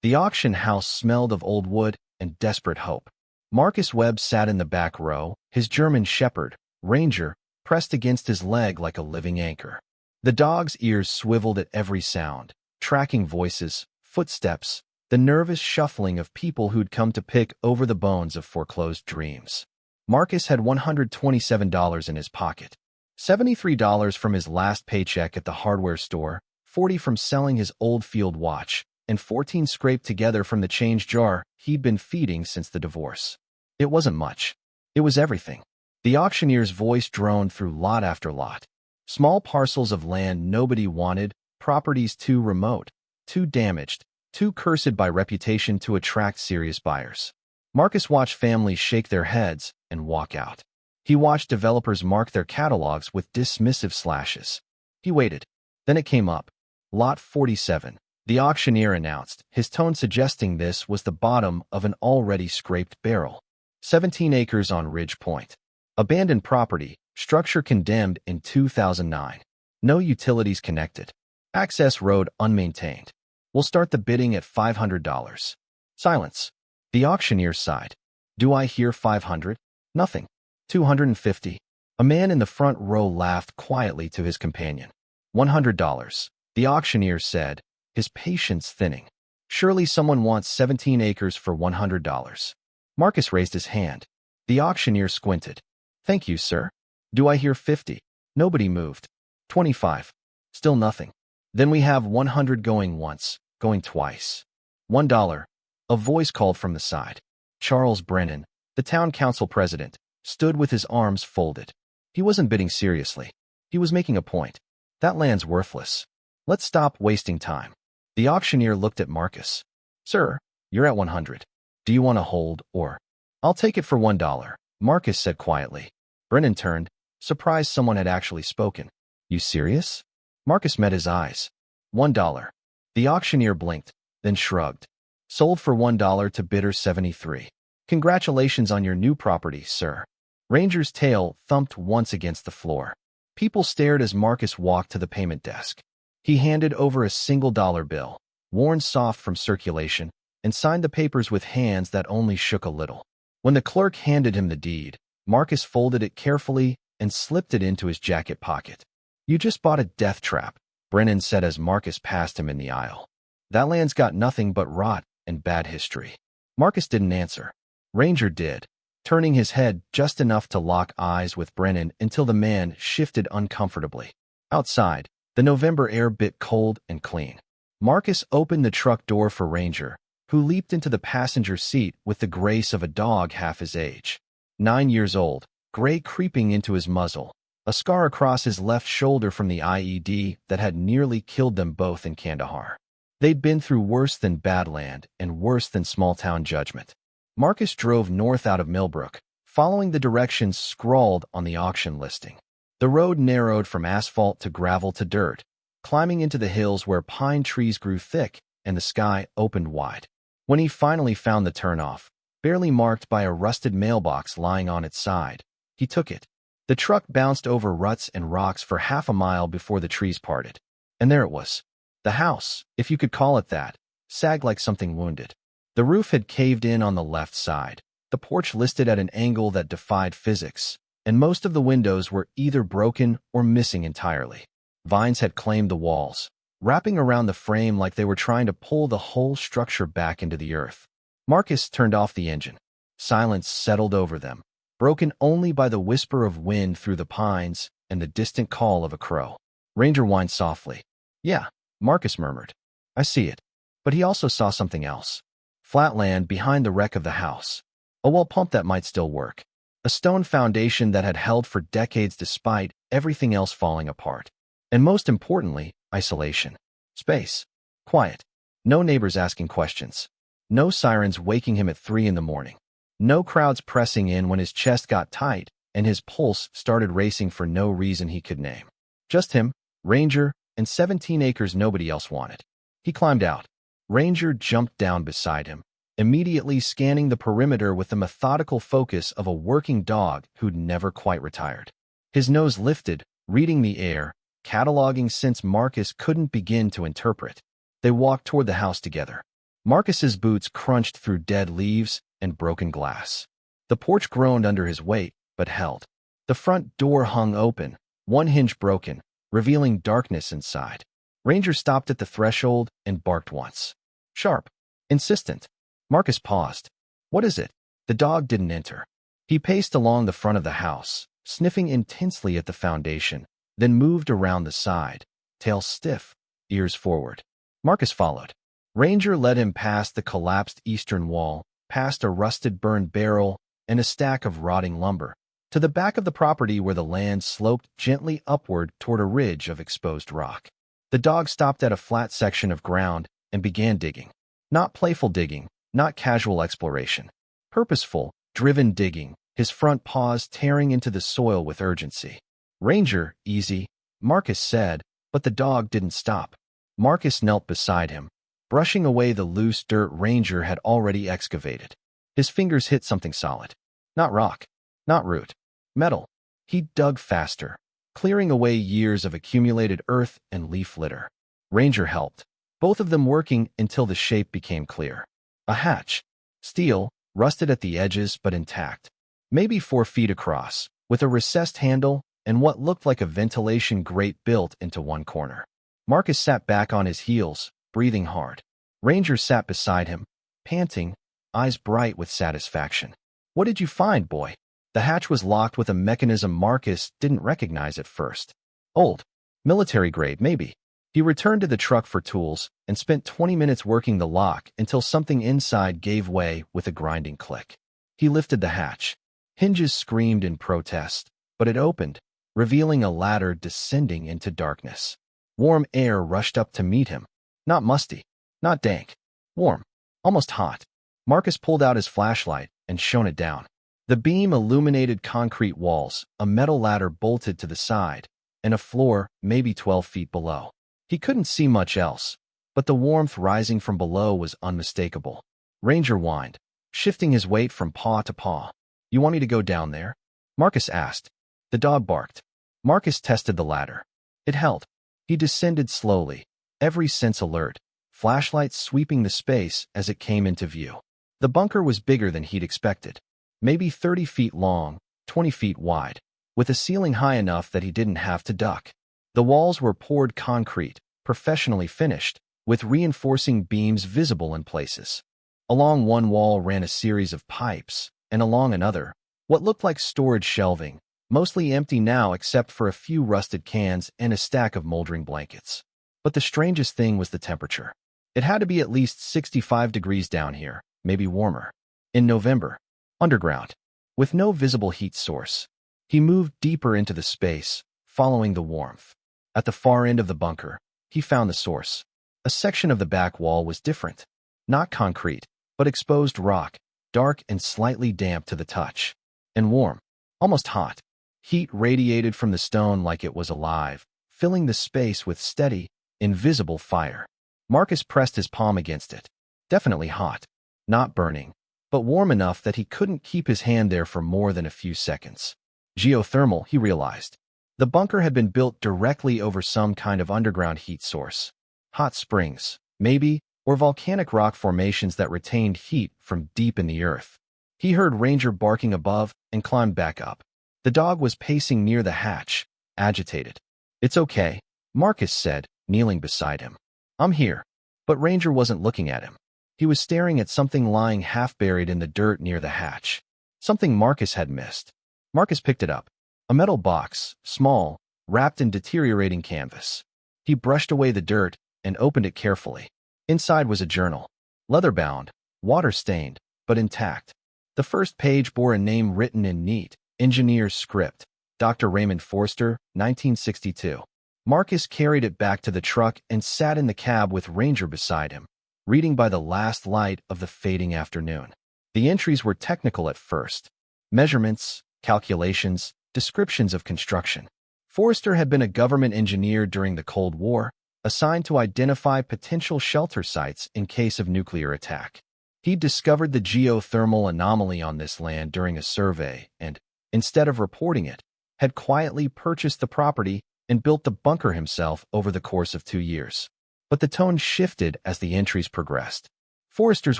The auction house smelled of old wood and desperate hope. Marcus Webb sat in the back row, his German shepherd, Ranger, pressed against his leg like a living anchor. The dog's ears swiveled at every sound, tracking voices, footsteps, the nervous shuffling of people who'd come to pick over the bones of foreclosed dreams. Marcus had $127 in his pocket, $73 from his last paycheck at the hardware store, $40 from selling his old field watch, and $14 scraped together from the change jar he'd been feeding since the divorce. It wasn't much. It was everything. The auctioneer's voice droned through lot after lot. Small parcels of land nobody wanted, properties too remote, too damaged, too cursed by reputation to attract serious buyers. Marcus watched families shake their heads and walk out. He watched developers mark their catalogs with dismissive slashes. He waited. Then it came up. Lot 47. The auctioneer announced, his tone suggesting this was the bottom of an already scraped barrel. 17 acres on Ridge Point. Abandoned property, structure condemned in 2009. No utilities connected. Access road unmaintained. We'll start the bidding at $500. Silence. The auctioneer sighed. Do I hear 500? Nothing. 250. A man in the front row laughed quietly to his companion. $100. The auctioneer said, his patience thinning. Surely someone wants 17 acres for $100. Marcus raised his hand. The auctioneer squinted. Thank you, sir. Do I hear 50? Nobody moved. 25. Still nothing. Then we have 100 going once, going twice. $1. A voice called from the side. Charles Brennan, the town council president, stood with his arms folded. He wasn't bidding seriously. He was making a point. That land's worthless. Let's stop wasting time. The auctioneer looked at Marcus. Sir, you're at 100. Do you want to hold or? I'll take it for $1, Marcus said quietly. Brennan turned, surprised someone had actually spoken. You serious? Marcus met his eyes. $1. The auctioneer blinked, then shrugged. Sold for $1 to bidder 73. Congratulations on your new property, sir. Ranger's tail thumped once against the floor. People stared as Marcus walked to the payment desk. He handed over a single dollar bill, worn soft from circulation, and signed the papers with hands that only shook a little. When the clerk handed him the deed, Marcus folded it carefully and slipped it into his jacket pocket. You just bought a death trap, Brennan said as Marcus passed him in the aisle. That land's got nothing but rot and bad history. Marcus didn't answer. Ranger did, turning his head just enough to lock eyes with Brennan until the man shifted uncomfortably. Outside, the November air bit cold and clean. Marcus opened the truck door for Ranger, who leaped into the passenger seat with the grace of a dog half his age. 9 years old, gray creeping into his muzzle, a scar across his left shoulder from the IED that had nearly killed them both in Kandahar. They'd been through worse than Badland and worse than small-town judgment. Marcus drove north out of Millbrook, following the directions scrawled on the auction listing. The road narrowed from asphalt to gravel to dirt, climbing into the hills where pine trees grew thick and the sky opened wide. When he finally found the turnoff, barely marked by a rusted mailbox lying on its side, he took it. The truck bounced over ruts and rocks for half a mile before the trees parted. And there it was. The house, if you could call it that, sagged like something wounded. The roof had caved in on the left side, the porch listed at an angle that defied physics, and most of the windows were either broken or missing entirely. Vines had claimed the walls, wrapping around the frame like they were trying to pull the whole structure back into the earth. Marcus turned off the engine. Silence settled over them, broken only by the whisper of wind through the pines and the distant call of a crow. Ranger whined softly. Yeah, Marcus murmured. I see it. But he also saw something else. Flat land behind the wreck of the house. A well pump that might still work. A stone foundation that had held for decades despite everything else falling apart. And most importantly, isolation. Space. Quiet. No neighbors asking questions. No sirens waking him at 3 in the morning. No crowds pressing in when his chest got tight and his pulse started racing for no reason he could name. Just him, Ranger, and 17 acres nobody else wanted. He climbed out. Ranger jumped down beside him, immediately scanning the perimeter with the methodical focus of a working dog who'd never quite retired. His nose lifted, reading the air, cataloging since Marcus couldn't begin to interpret. They walked toward the house together. Marcus's boots crunched through dead leaves and broken glass. The porch groaned under his weight, but held. The front door hung open, one hinge broken, revealing darkness inside. Ranger stopped at the threshold and barked once. Sharp. Insistent. Marcus paused. What is it? The dog didn't enter. He paced along the front of the house, sniffing intensely at the foundation, then moved around the side, tail stiff, ears forward. Marcus followed. Ranger led him past the collapsed eastern wall, past a rusted burned barrel and a stack of rotting lumber, to the back of the property where the land sloped gently upward toward a ridge of exposed rock. The dog stopped at a flat section of ground and began digging. Not playful digging, not casual exploration. Purposeful, driven digging, his front paws tearing into the soil with urgency. Ranger, easy, Marcus said, but the dog didn't stop. Marcus knelt beside him, brushing away the loose dirt Ranger had already excavated. His fingers hit something solid. Not rock, not root, metal. He dug faster, clearing away years of accumulated earth and leaf litter. Ranger helped, both of them working until the shape became clear. A hatch. Steel, rusted at the edges but intact. Maybe 4 feet across, with a recessed handle and what looked like a ventilation grate built into one corner. Marcus sat back on his heels, breathing hard. Ranger sat beside him, panting, eyes bright with satisfaction. What did you find, boy? The hatch was locked with a mechanism Marcus didn't recognize at first. Old. Military grade, maybe. He returned to the truck for tools and spent 20 minutes working the lock until something inside gave way with a grinding click. He lifted the hatch. Hinges screamed in protest, but it opened, revealing a ladder descending into darkness. Warm air rushed up to meet him. Not musty, not dank. Warm, almost hot. Marcus pulled out his flashlight and shone it down. The beam illuminated concrete walls, a metal ladder bolted to the side, and a floor maybe 12 feet below. He couldn't see much else, but the warmth rising from below was unmistakable. Ranger whined, shifting his weight from paw to paw. You want me to go down there? Marcus asked. The dog barked. Marcus tested the ladder. It held. He descended slowly, every sense alert, flashlights sweeping the space as it came into view. The bunker was bigger than he'd expected. Maybe 30 feet long, 20 feet wide, with a ceiling high enough that he didn't have to duck. The walls were poured concrete, professionally finished, with reinforcing beams visible in places. Along one wall ran a series of pipes, and along another, what looked like storage shelving, mostly empty now except for a few rusted cans and a stack of moldering blankets. But the strangest thing was the temperature. It had to be at least 65 degrees down here, maybe warmer. In November, underground, with no visible heat source. He moved deeper into the space, following the warmth. At the far end of the bunker, he found the source. A section of the back wall was different. Not concrete, but exposed rock, dark and slightly damp to the touch. And warm, almost hot. Heat radiated from the stone like it was alive, filling the space with steady, invisible fire. Marcus pressed his palm against it. Definitely hot. Not burning, but warm enough that he couldn't keep his hand there for more than a few seconds. Geothermal, he realized. The bunker had been built directly over some kind of underground heat source. Hot springs, maybe, or volcanic rock formations that retained heat from deep in the earth. He heard Ranger barking above and climbed back up. The dog was pacing near the hatch, agitated. It's okay, Marcus said, kneeling beside him. I'm here. But Ranger wasn't looking at him. He was staring at something lying half-buried in the dirt near the hatch. Something Marcus had missed. Marcus picked it up. A metal box, small, wrapped in deteriorating canvas. He brushed away the dirt and opened it carefully. Inside was a journal. Leather-bound, water-stained, but intact. The first page bore a name written in neat, engineer's script. Dr. Raymond Forster, 1962. Marcus carried it back to the truck and sat in the cab with Ranger beside him, reading by the last light of the fading afternoon. The entries were technical at first. Measurements, calculations, descriptions of construction. Forster had been a government engineer during the Cold War, assigned to identify potential shelter sites in case of nuclear attack. He'd discovered the geothermal anomaly on this land during a survey and, instead of reporting it, had quietly purchased the property and built the bunker himself over the course of 2 years. But the tone shifted as the entries progressed. Forrester's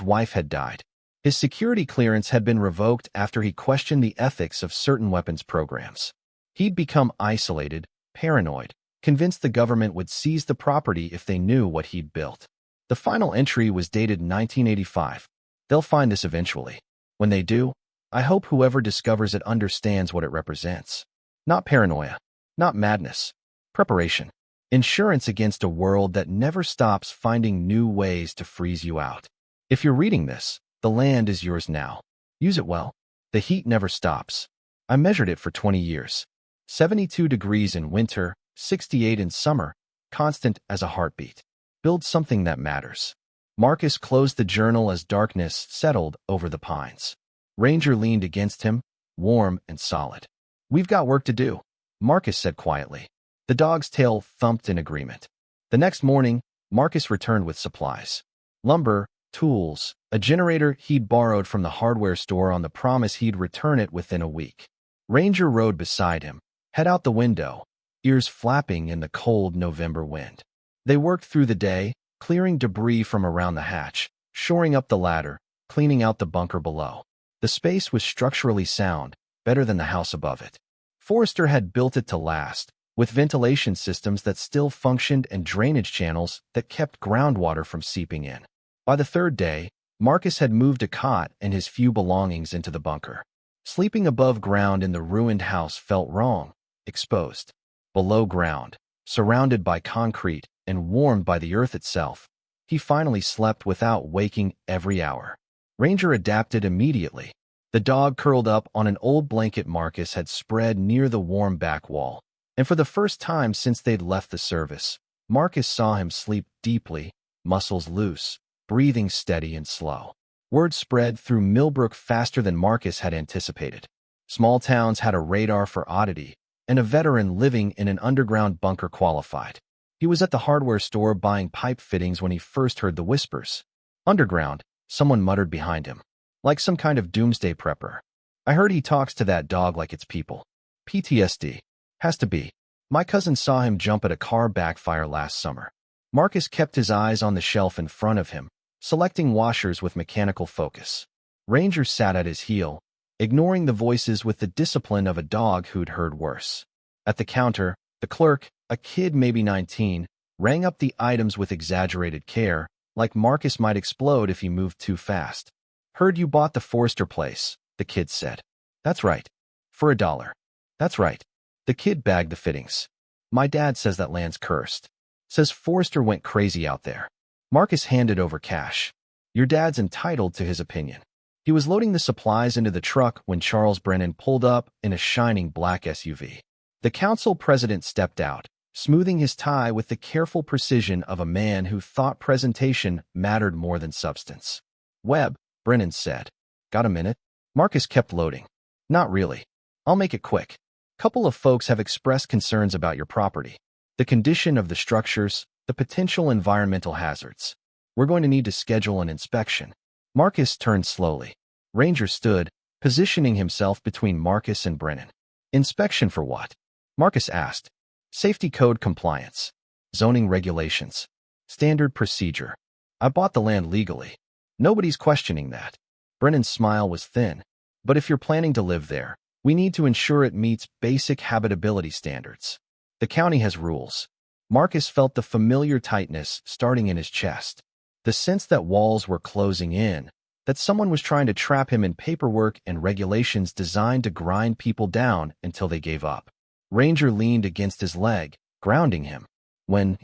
wife had died. His security clearance had been revoked after he questioned the ethics of certain weapons programs. He'd become isolated, paranoid, convinced the government would seize the property if they knew what he'd built. The final entry was dated 1985. They'll find this eventually. When they do, I hope whoever discovers it understands what it represents. Not paranoia, not madness. Preparation. Insurance against a world that never stops finding new ways to freeze you out. If you're reading this, the land is yours now. Use it well. The heat never stops. I measured it for 20 years. 72 degrees in winter, 68 in summer, constant as a heartbeat. Build something that matters. Marcus closed the journal as darkness settled over the pines. Ranger leaned against him, warm and solid. We've got work to do, Marcus said quietly. The dog's tail thumped in agreement. The next morning, Marcus returned with supplies. Lumber, tools, a generator he'd borrowed from the hardware store on the promise he'd return it within a week. Ranger rode beside him, head out the window, ears flapping in the cold November wind. They worked through the day, clearing debris from around the hatch, shoring up the ladder, cleaning out the bunker below. The space was structurally sound, better than the house above it. Forrester had built it to last, with ventilation systems that still functioned and drainage channels that kept groundwater from seeping in. By the third day, Marcus had moved a cot and his few belongings into the bunker. Sleeping above ground in the ruined house felt wrong, exposed. Below ground, surrounded by concrete and warmed by the earth itself, he finally slept without waking every hour. Ranger adapted immediately. The dog curled up on an old blanket Marcus had spread near the warm back wall, and for the first time since they'd left the service, Marcus saw him sleep deeply, muscles loose, breathing steady and slow. Word spread through Millbrook faster than Marcus had anticipated. Small towns had a radar for oddity, and a veteran living in an underground bunker qualified. He was at the hardware store buying pipe fittings when he first heard the whispers. Underground, someone muttered behind him. Like some kind of doomsday prepper. I heard he talks to that dog like it's people. PTSD. Has to be. My cousin saw him jump at a car backfire last summer. Marcus kept his eyes on the shelf in front of him, selecting washers with mechanical focus. Ranger sat at his heel, ignoring the voices with the discipline of a dog who'd heard worse. At the counter, the clerk, a kid maybe 19, rang up the items with exaggerated care, like Marcus might explode if he moved too fast. Heard you bought the Forrester place, the kid said. That's right. For $1. That's right. The kid bagged the fittings. My dad says that land's cursed. Says Forrester went crazy out there. Marcus handed over cash. Your dad's entitled to his opinion. He was loading the supplies into the truck when Charles Brennan pulled up in a shining black SUV. The council president stepped out, smoothing his tie with the careful precision of a man who thought presentation mattered more than substance. Webb, Brennan said. Got a minute? Marcus kept loading. Not really. I'll make it quick. Couple of folks have expressed concerns about your property. The condition of the structures, the potential environmental hazards. We're going to need to schedule an inspection. Marcus turned slowly. Ranger stood, positioning himself between Marcus and Brennan. Inspection for what? Marcus asked. Safety code compliance. Zoning regulations. Standard procedure. I bought the land legally. Nobody's questioning that. Brennan's smile was thin. But if you're planning to live there, we need to ensure it meets basic habitability standards. The county has rules. Marcus felt the familiar tightness starting in his chest. The sense that walls were closing in, that someone was trying to trap him in paperwork and regulations designed to grind people down until they gave up. Ranger leaned against his leg, grounding him. When?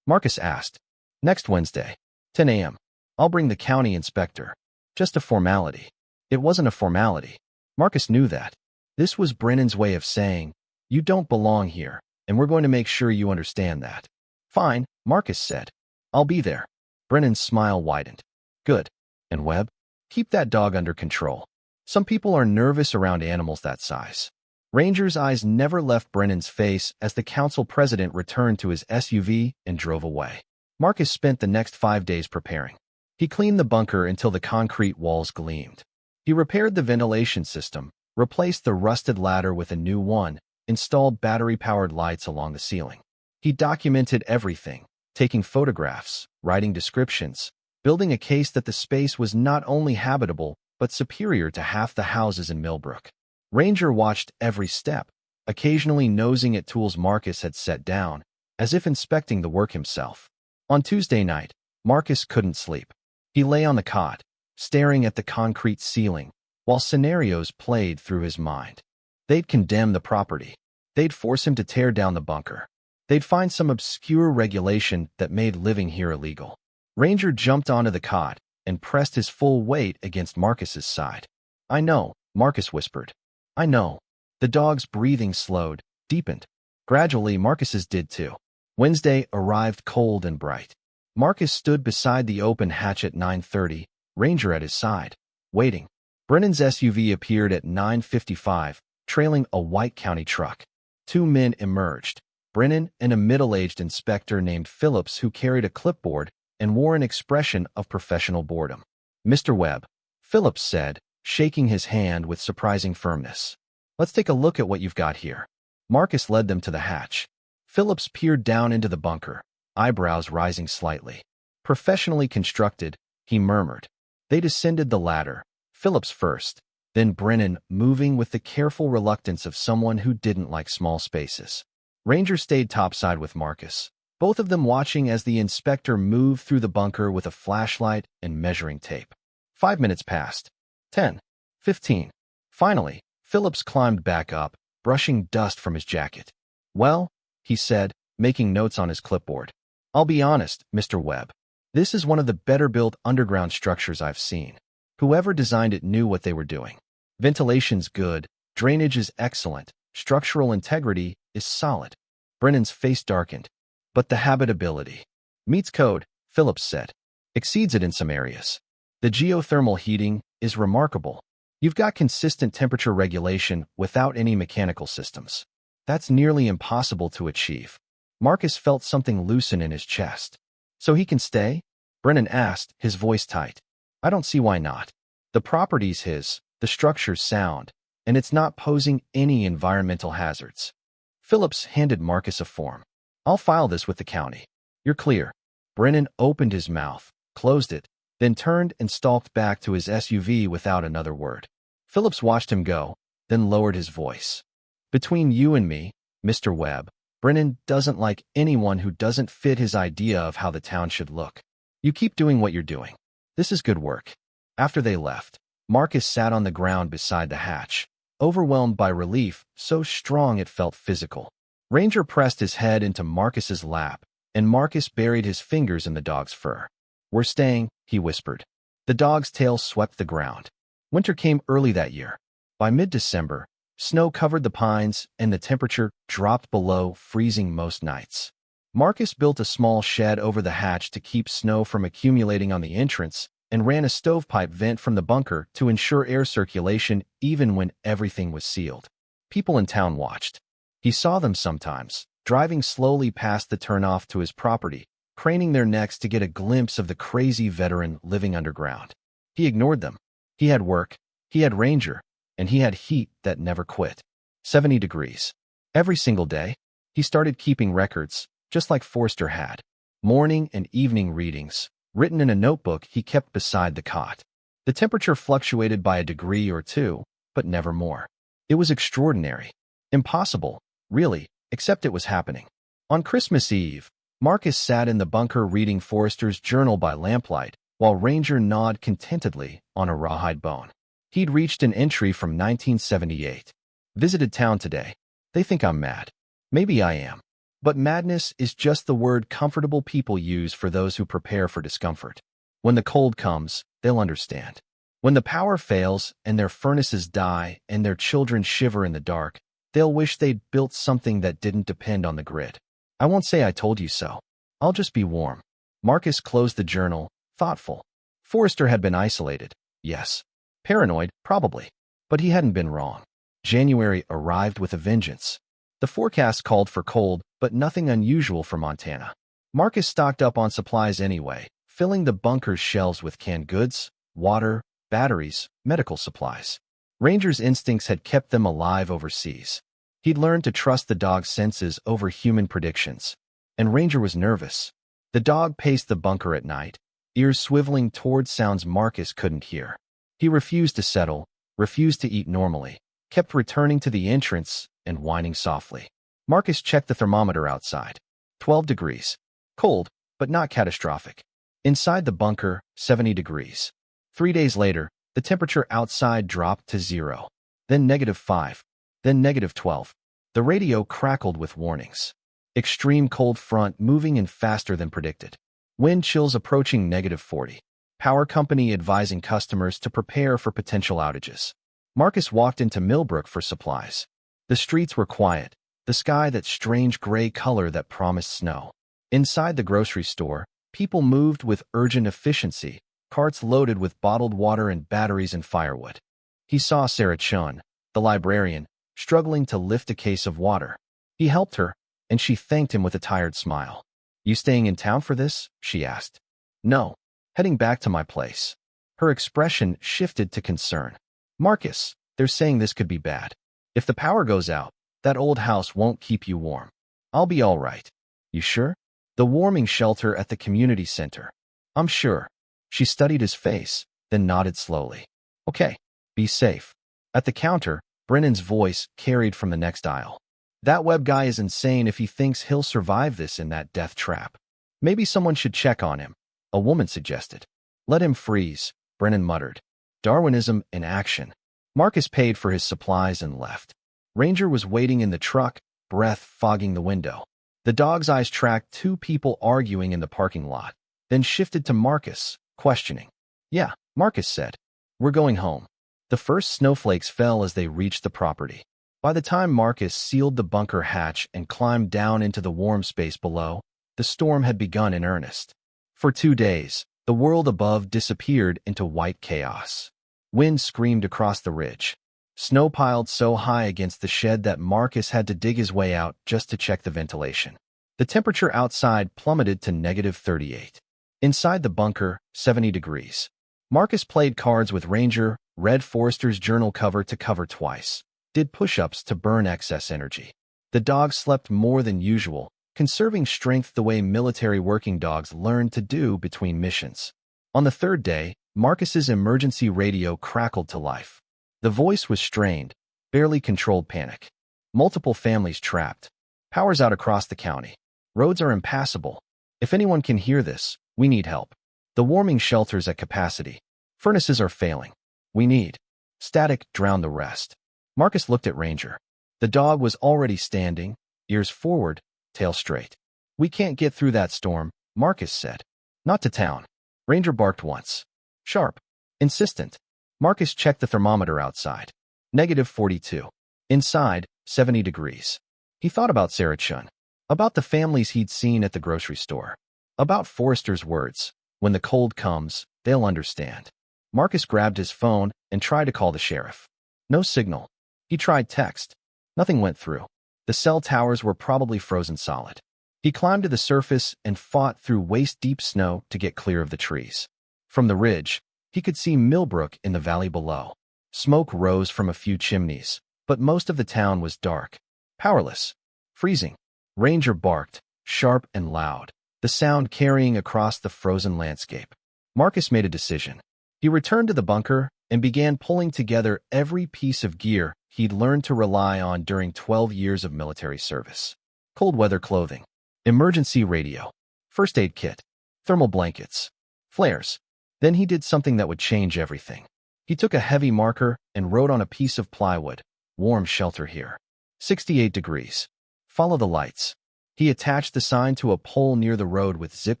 Marcus asked. Next Wednesday, 10 a.m. I'll bring the county inspector. Just a formality. It wasn't a formality. Marcus knew that. This was Brennan's way of saying, you don't belong here, and we're going to make sure you understand that. Fine, Marcus said. I'll be there. Brennan's smile widened. Good. And Webb? Keep that dog under control. Some people are nervous around animals that size. Ranger's eyes never left Brennan's face as the council president returned to his SUV and drove away. Marcus spent the next 5 days preparing. He cleaned the bunker until the concrete walls gleamed. He repaired the ventilation system, replaced the rusted ladder with a new one, installed battery-powered lights along the ceiling. He documented everything, taking photographs, writing descriptions, building a case that the space was not only habitable, but superior to half the houses in Millbrook. Ranger watched every step, occasionally nosing at tools Marcus had set down, as if inspecting the work himself. On Tuesday night, Marcus couldn't sleep. He lay on the cot, staring at the concrete ceiling, while scenarios played through his mind. They'd condemn the property. They'd force him to tear down the bunker. They'd find some obscure regulation that made living here illegal. Ranger jumped onto the cot and pressed his full weight against Marcus's side. "I know," Marcus whispered. "I know." The dog's breathing slowed, deepened. Gradually, Marcus's did too. Wednesday arrived cold and bright. Marcus stood beside the open hatch at 9:30, Ranger at his side, waiting. Brennan's SUV appeared at 9:55, trailing a white county truck. Two men emerged, Brennan and a middle-aged inspector named Phillips who carried a clipboard and wore an expression of professional boredom. "Mr. Webb," Phillips said, shaking his hand with surprising firmness. "Let's take a look at what you've got here." Marcus led them to the hatch. Phillips peered down into the bunker, eyebrows rising slightly. "Professionally constructed," he murmured. They descended the ladder, Phillips first, then Brennan, moving with the careful reluctance of someone who didn't like small spaces. Ranger stayed topside with Marcus, both of them watching as the inspector moved through the bunker with a flashlight and measuring tape. 5 minutes passed. 10. 15. Finally, Phillips climbed back up, brushing dust from his jacket. "Well," he said, making notes on his clipboard. "I'll be honest, Mr. Webb. This is one of the better-built underground structures I've seen. Whoever designed it knew what they were doing. Ventilation's good, drainage is excellent, structural integrity is solid." Brennan's face darkened. "But the habitability meets code," Phillips said. "Exceeds it in some areas. The geothermal heating is remarkable. You've got consistent temperature regulation without any mechanical systems. That's nearly impossible to achieve." Marcus felt something loosen in his chest. "So he can stay?" Brennan asked, his voice tight. "I don't see why not. The property's his, the structure's sound, and it's not posing any environmental hazards." Phillips handed Marcus a form. "I'll file this with the county. You're clear." Brennan opened his mouth, closed it, then turned and stalked back to his SUV without another word. Phillips watched him go, then lowered his voice. "Between you and me, Mr. Webb, Brennan doesn't like anyone who doesn't fit his idea of how the town should look. You keep doing what you're doing. This is good work." After they left, Marcus sat on the ground beside the hatch, overwhelmed by relief so strong it felt physical. Ranger pressed his head into Marcus's lap, and Marcus buried his fingers in the dog's fur. "We're staying," he whispered. The dog's tail swept the ground. Winter came early that year. By mid-December, snow covered the pines and the temperature dropped below freezing most nights. Marcus built a small shed over the hatch to keep snow from accumulating on the entrance and ran a stovepipe vent from the bunker to ensure air circulation even when everything was sealed. People in town watched. He saw them sometimes, driving slowly past the turnoff to his property, craning their necks to get a glimpse of the crazy veteran living underground. He ignored them. He had work, he had Ranger, and he had heat that never quit. 70 degrees. Every single day, he started keeping records, just like Forrester had. Morning and evening readings, written in a notebook he kept beside the cot. The temperature fluctuated by a degree or two, but never more. It was extraordinary. Impossible, really, except it was happening. On Christmas Eve, Marcus sat in the bunker reading Forrester's journal by lamplight, while Ranger gnawed contentedly on a rawhide bone. He'd reached an entry from 1978. "Visited town today. They think I'm mad. Maybe I am. But madness is just the word comfortable people use for those who prepare for discomfort. When the cold comes, they'll understand. When the power fails and their furnaces die and their children shiver in the dark, they'll wish they'd built something that didn't depend on the grid. I won't say I told you so. I'll just be warm." Marcus closed the journal, thoughtful. Forrester had been isolated, yes. Paranoid, probably. But he hadn't been wrong. January arrived with a vengeance. The forecast called for cold, but nothing unusual for Montana. Marcus stocked up on supplies anyway, filling the bunker's shelves with canned goods, water, batteries, medical supplies. Ranger's instincts had kept them alive overseas. He'd learned to trust the dog's senses over human predictions. And Ranger was nervous. The dog paced the bunker at night, ears swiveling toward sounds Marcus couldn't hear. He refused to settle, refused to eat normally, kept returning to the entrance and whining softly. Marcus checked the thermometer outside. 12 degrees. Cold, but not catastrophic. Inside the bunker, 70 degrees. 3 days later, the temperature outside dropped to 0. Then -5. Then -12. The radio crackled with warnings. Extreme cold front moving in faster than predicted. Wind chills approaching -40. Power company advising customers to prepare for potential outages. Marcus walked into Millbrook for supplies. The streets were quiet, the sky that strange gray color that promised snow. Inside the grocery store, people moved with urgent efficiency, carts loaded with bottled water and batteries and firewood. He saw Sarah Chun, the librarian, struggling to lift a case of water. He helped her, and she thanked him with a tired smile. "You staying in town for this?" she asked. "No, heading back to my place." Her expression shifted to concern. "Marcus, they're saying this could be bad. If the power goes out, that old house won't keep you warm." "I'll be all right." "You sure?" "The warming shelter at the community center." "I'm sure." She studied his face, then nodded slowly. "Okay, be safe." At the counter, Brennan's voice carried from the next aisle. "That Webb guy is insane if he thinks he'll survive this in that death trap. Maybe someone should check on him," a woman suggested. "Let him freeze," Brennan muttered. Darwinism in action. Marcus paid for his supplies and left. Ranger was waiting in the truck, breath fogging the window. The dog's eyes tracked two people arguing in the parking lot, then shifted to Marcus, questioning. "Yeah," Marcus said. "We're going home." The first snowflakes fell as they reached the property. By the time Marcus sealed the bunker hatch and climbed down into the warm space below, the storm had begun in earnest. For 2 days, the world above disappeared into white chaos. Wind screamed across the ridge. Snow piled so high against the shed that Marcus had to dig his way out just to check the ventilation. The temperature outside plummeted to -38. Inside the bunker, 70 degrees. Marcus played cards with Ranger, read Forrester's journal cover to cover twice, did push-ups to burn excess energy. The dog slept more than usual, conserving strength the way military working dogs learned to do between missions. On the third day, Marcus's emergency radio crackled to life. The voice was strained, barely controlled panic. "Multiple families trapped. Power's out across the county. Roads are impassable. If anyone can hear this, we need help. The warming shelter's at capacity. Furnaces are failing. We need." Static drowned the rest. Marcus looked at Ranger. The dog was already standing, ears forward, tail straight. "We can't get through that storm," Marcus said. "Not to town." Ranger barked once. Sharp. Insistent. Marcus checked the thermometer outside. -42. Inside, 70 degrees. He thought about Sarah Chun. About the families he'd seen at the grocery store. About Forrester's words. "When the cold comes, they'll understand." Marcus grabbed his phone and tried to call the sheriff. No signal. He tried text. Nothing went through. The cell towers were probably frozen solid. He climbed to the surface and fought through waist-deep snow to get clear of the trees. From the ridge, he could see Millbrook in the valley below. Smoke rose from a few chimneys, but most of the town was dark. Powerless. Freezing. Ranger barked, sharp and loud, the sound carrying across the frozen landscape. Marcus made a decision. He returned to the bunker and began pulling together every piece of gear he'd learned to rely on during 12 years of military service. Cold weather clothing, emergency radio, first aid kit, thermal blankets, flares. Then he did something that would change everything. He took a heavy marker and wrote on a piece of plywood, "Warm shelter here. 68 degrees. Follow the lights." He attached the sign to a pole near the road with zip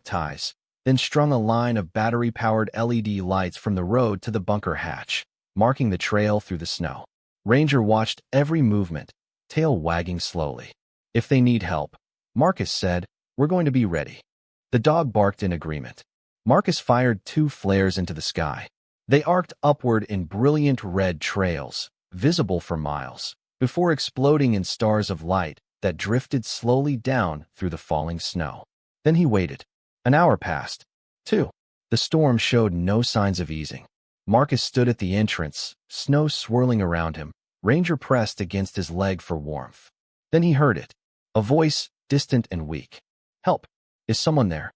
ties, then strung a line of battery-powered LED lights from the road to the bunker hatch, marking the trail through the snow. Ranger watched every movement, tail wagging slowly. "If they need help," Marcus said, "we're going to be ready." The dog barked in agreement. Marcus fired 2 flares into the sky. They arced upward in brilliant red trails, visible for miles, before exploding in stars of light that drifted slowly down through the falling snow. Then he waited. An hour passed. 2. The storm showed no signs of easing. Marcus stood at the entrance, snow swirling around him. Ranger pressed against his leg for warmth. Then he heard it. A voice, distant and weak. "Help. Is someone there?"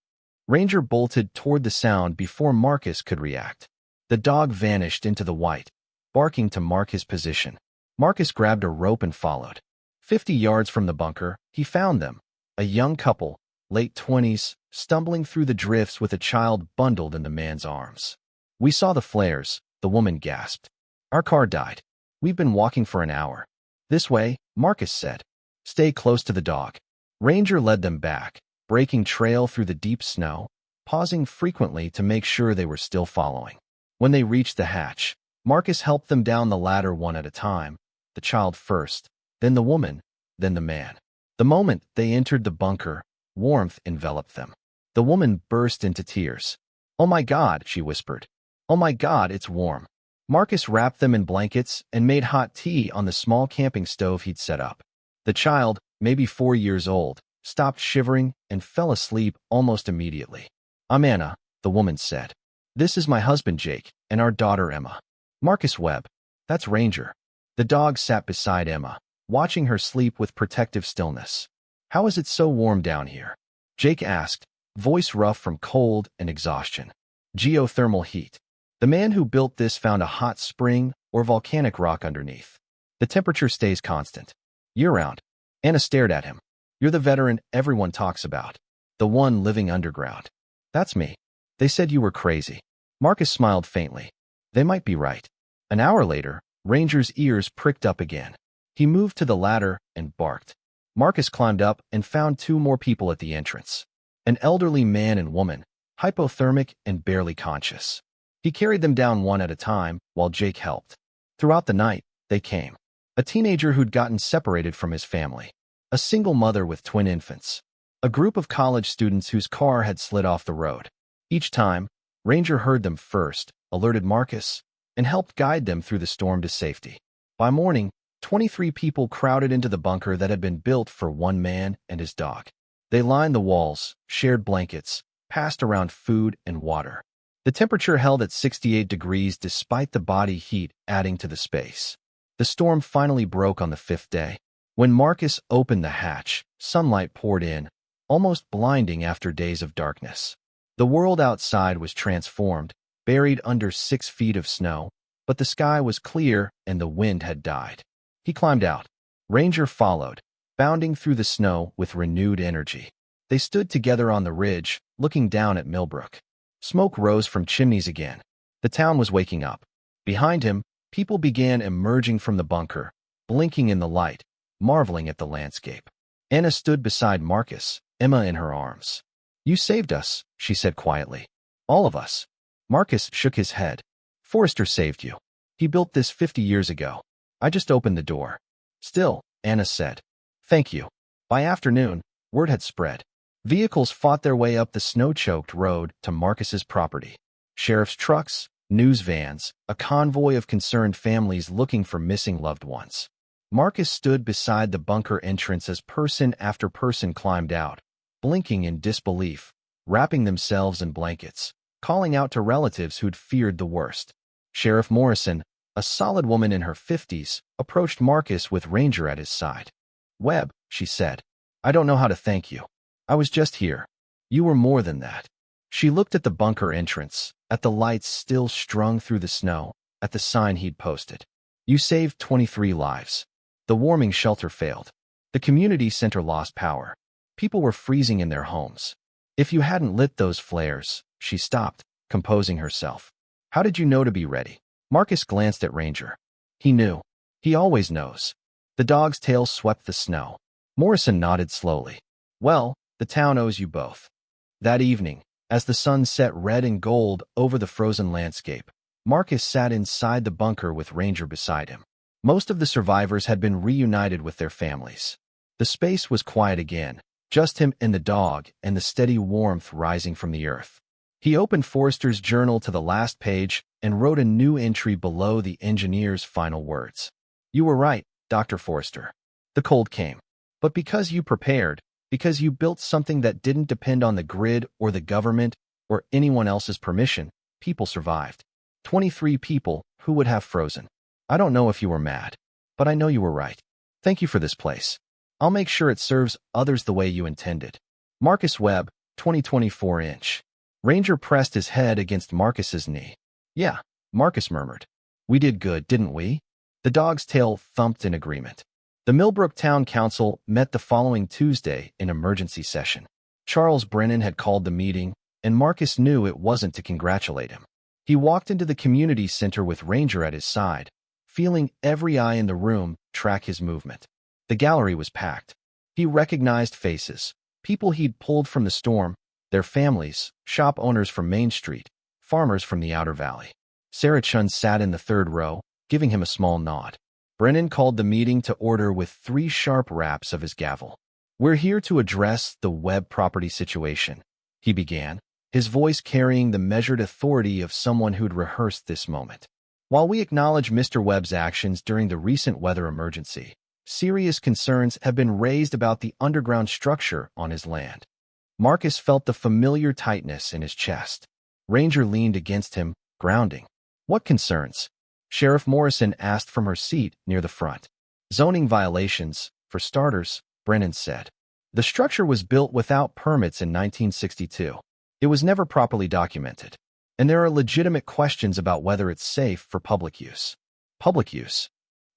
Ranger bolted toward the sound before Marcus could react. The dog vanished into the white, barking to mark his position. Marcus grabbed a rope and followed. 50 yards from the bunker, he found them. A young couple, late 20s, stumbling through the drifts with a child bundled in the man's arms. "We saw the flares," the woman gasped. "Our car died. We've been walking for an hour." "This way," Marcus said. "Stay close to the dog." Ranger led them back, breaking trail through the deep snow, pausing frequently to make sure they were still following. When they reached the hatch, Marcus helped them down the ladder one at a time, the child first, then the woman, then the man. The moment they entered the bunker, warmth enveloped them. The woman burst into tears. "Oh my God," she whispered. "Oh my God, it's warm." Marcus wrapped them in blankets and made hot tea on the small camping stove he'd set up. The child, maybe 4 years old, stopped shivering and fell asleep almost immediately. "I'm Anna," the woman said. "This is my husband Jake and our daughter Emma." Marcus Webb. That's Ranger. The dog sat beside Emma, watching her sleep with protective stillness. "How is it so warm down here?" Jake asked, voice rough from cold and exhaustion. "Geothermal heat. The man who built this found a hot spring or volcanic rock underneath. The temperature stays constant. Year-round." Anna stared at him. "You're the veteran everyone talks about. The one living underground." "That's me. They said you were crazy." Marcus smiled faintly. "They might be right." An hour later, Ranger's ears pricked up again. He moved to the ladder and barked. Marcus climbed up and found 2 more people at the entrance. An elderly man and woman, hypothermic and barely conscious. He carried them down one at a time while Jake helped. Throughout the night, they came. A teenager who'd gotten separated from his family. A single mother with twin infants. A group of college students whose car had slid off the road. Each time, Ranger heard them first, alerted Marcus, and helped guide them through the storm to safety. By morning, 23 people crowded into the bunker that had been built for one man and his dog. They lined the walls, shared blankets, passed around food and water. The temperature held at 68 degrees despite the body heat adding to the space. The storm finally broke on the 5th day. When Marcus opened the hatch, sunlight poured in, almost blinding after days of darkness. The world outside was transformed, buried under 6 feet of snow, but the sky was clear and the wind had died. He climbed out. Ranger followed, bounding through the snow with renewed energy. They stood together on the ridge, looking down at Millbrook. Smoke rose from chimneys again. The town was waking up. Behind him, people began emerging from the bunker, blinking in the light, marveling at the landscape. Anna stood beside Marcus, Emma in her arms. "You saved us," she said quietly. "All of us." Marcus shook his head. "Forrester saved you. He built this 50 years ago. I just opened the door." "Still," Anna said. "Thank you." By afternoon, word had spread. Vehicles fought their way up the snow-choked road to Marcus's property. Sheriff's trucks, news vans, a convoy of concerned families looking for missing loved ones. Marcus stood beside the bunker entrance as person after person climbed out, blinking in disbelief, wrapping themselves in blankets, calling out to relatives who'd feared the worst. Sheriff Morrison, a solid woman in her 50s, approached Marcus with Ranger at his side. "Webb," she said, "I don't know how to thank you. I was just here. You were more than that." She looked at the bunker entrance, at the lights still strung through the snow, at the sign he'd posted. "You saved 23 lives. The warming shelter failed. The community center lost power. People were freezing in their homes. If you hadn't lit those flares," she stopped, composing herself. "How did you know to be ready?" Marcus glanced at Ranger. He knew. He always knows. The dog's tail swept the snow. Morrison nodded slowly. "Well, the town owes you both." That evening, as the sun set red and gold over the frozen landscape, Marcus sat inside the bunker with Ranger beside him. Most of the survivors had been reunited with their families. The space was quiet again, just him and the dog and the steady warmth rising from the earth. He opened Forrester's journal to the last page and wrote a new entry below the engineer's final words. "You were right, Dr. Forrester. The cold came. But because you prepared, because you built something that didn't depend on the grid or the government or anyone else's permission, people survived. 23 people who would have frozen. I don't know if you were mad, but I know you were right. Thank you for this place. I'll make sure it serves others the way you intended." Marcus Webb, 2024-inch. Ranger pressed his head against Marcus's knee. Yeah, Marcus murmured. We did good, didn't we? The dog's tail thumped in agreement. The Millbrook Town Council met the following Tuesday in emergency session. Charles Brennan had called the meeting, and Marcus knew it wasn't to congratulate him. He walked into the community center with Ranger at his side, feeling every eye in the room track his movement. The gallery was packed. He recognized faces, people he'd pulled from the storm, their families, shop owners from Main Street, farmers from the Outer Valley. Sarah Chun sat in the third row, giving him a small nod. Brennan called the meeting to order with 3 sharp raps of his gavel. We're here to address the Webb property situation, he began, his voice carrying the measured authority of someone who'd rehearsed this moment. While we acknowledge Mr. Webb's actions during the recent weather emergency, serious concerns have been raised about the underground structure on his land. Marcus felt the familiar tightness in his chest. Ranger leaned against him, grounding. What concerns? Sheriff Morrison asked from her seat near the front. Zoning violations, for starters, Brennan said. The structure was built without permits in 1962. It was never properly documented. And there are legitimate questions about whether it's safe for public use. Public use?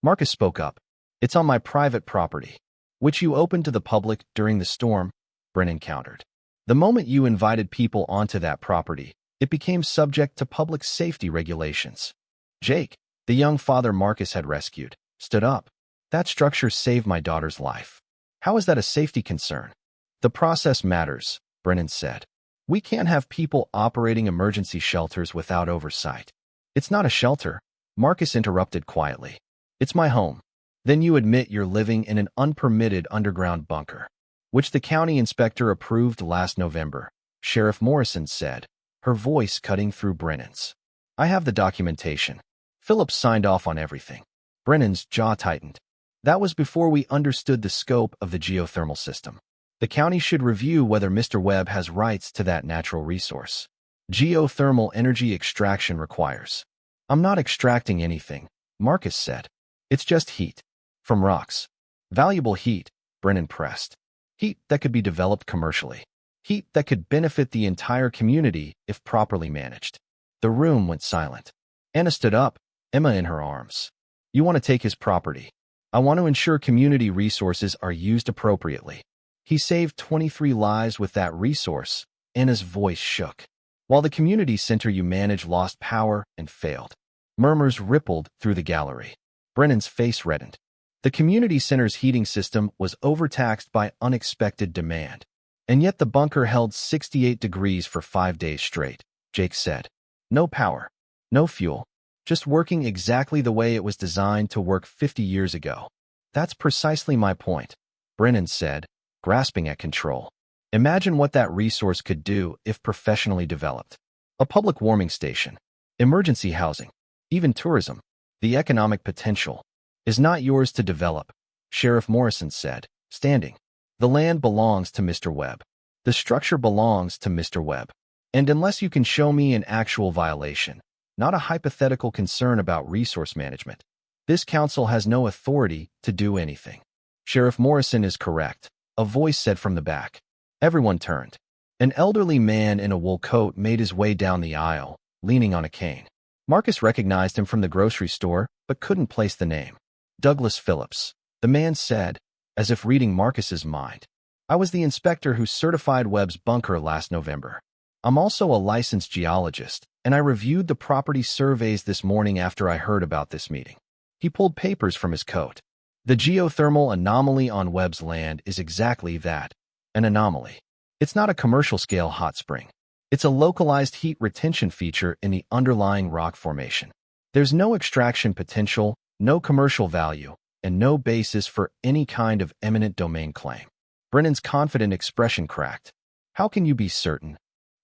Marcus spoke up. It's on my private property, which you opened to the public during the storm, Brennan countered. The moment you invited people onto that property, it became subject to public safety regulations. Jake, the young father Marcus had rescued, stood up. That structure saved my daughter's life. How is that a safety concern? The process matters, Brennan said. We can't have people operating emergency shelters without oversight. It's not a shelter, Marcus interrupted quietly. It's my home. Then you admit you're living in an unpermitted underground bunker, which the county inspector approved last November, Sheriff Morrison said, her voice cutting through Brennan's. I have the documentation. Phillips signed off on everything. Brennan's jaw tightened. That was before we understood the scope of the geothermal system. The county should review whether Mr. Webb has rights to that natural resource. Geothermal energy extraction requires. I'm not extracting anything, Marcus said. It's just heat. From rocks. Valuable heat, Brennan pressed. Heat that could be developed commercially. Heat that could benefit the entire community if properly managed. The room went silent. Anna stood up, Emma in her arms. You want to take his property. I want to ensure community resources are used appropriately. He saved 23 lives with that resource, Anna's voice shook. While the community center you manage lost power and failed. Murmurs rippled through the gallery. Brennan's face reddened. The community center's heating system was overtaxed by unexpected demand. And yet the bunker held 68 degrees for 5 days straight, Jake said. No power, no fuel, just working exactly the way it was designed to work 50 years ago. That's precisely my point, Brennan said, grasping at control. Imagine what that resource could do if professionally developed. A public warming station, emergency housing, even tourism. The economic potential is not yours to develop, Sheriff Morrison said, standing. The land belongs to Mr. Webb. The structure belongs to Mr. Webb. And unless you can show me an actual violation, not a hypothetical concern about resource management, this council has no authority to do anything. Sheriff Morrison is correct, a voice said from the back. Everyone turned. An elderly man in a wool coat made his way down the aisle, leaning on a cane. Marcus recognized him from the grocery store, but couldn't place the name. Douglas Phillips, the man said, as if reading Marcus's mind. I was the inspector who certified Webb's bunker last November. I'm also a licensed geologist, and I reviewed the property surveys this morning after I heard about this meeting. He pulled papers from his coat. The geothermal anomaly on Webb's land is exactly that, an anomaly. It's not a commercial-scale hot spring. It's a localized heat retention feature in the underlying rock formation. There's no extraction potential, no commercial value, and no basis for any kind of eminent domain claim. Brennan's confident expression cracked. How can you be certain?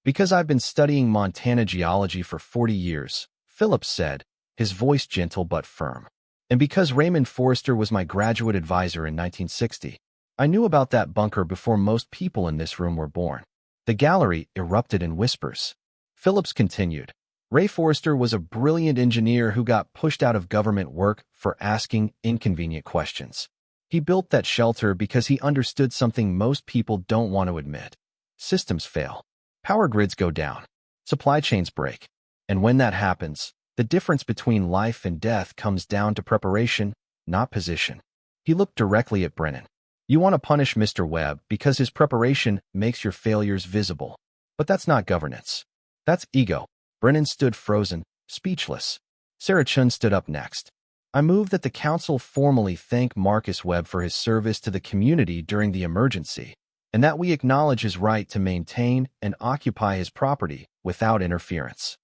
Because I've been studying Montana geology for 40 years, Phillips said, his voice gentle but firm. And because Raymond Forrester was my graduate advisor in 1960, I knew about that bunker before most people in this room were born. The gallery erupted in whispers. Phillips continued. Ray Forrester was a brilliant engineer who got pushed out of government work for asking inconvenient questions. He built that shelter because he understood something most people don't want to admit. systems fail. Power grids go down. Supply chains break. And when that happens, the difference between life and death comes down to preparation, not position. He looked directly at Brennan. You want to punish Mr. Webb because his preparation makes your failures visible. But that's not governance. That's ego. Brennan stood frozen, speechless. Sarah Chun stood up next. I move that the council formally thank Marcus Webb for his service to the community during the emergency, and that we acknowledge his right to maintain and occupy his property without interference.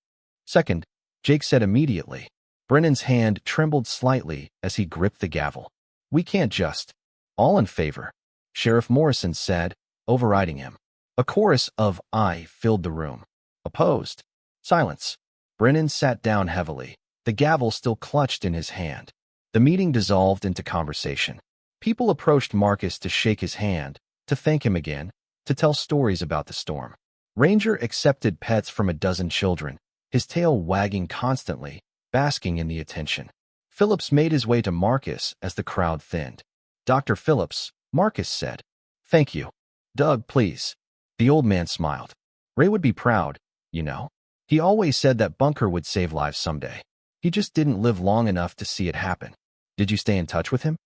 Second, Jake said immediately. Brennan's hand trembled slightly as he gripped the gavel. We can't just. All in favor, Sheriff Morrison said, overriding him. A chorus of "I" filled the room. Opposed. Silence. Brennan sat down heavily, the gavel still clutched in his hand. The meeting dissolved into conversation. People approached Marcus to shake his hand, to thank him again, to tell stories about the storm. Ranger accepted pets from a dozen children, his tail wagging constantly, basking in the attention. Phillips made his way to Marcus as the crowd thinned. Dr. Phillips, Marcus said. Thank you. Doug, please. The old man smiled. Ray would be proud, you know. He always said that bunker would save lives someday. He just didn't live long enough to see it happen. Did you stay in touch with him?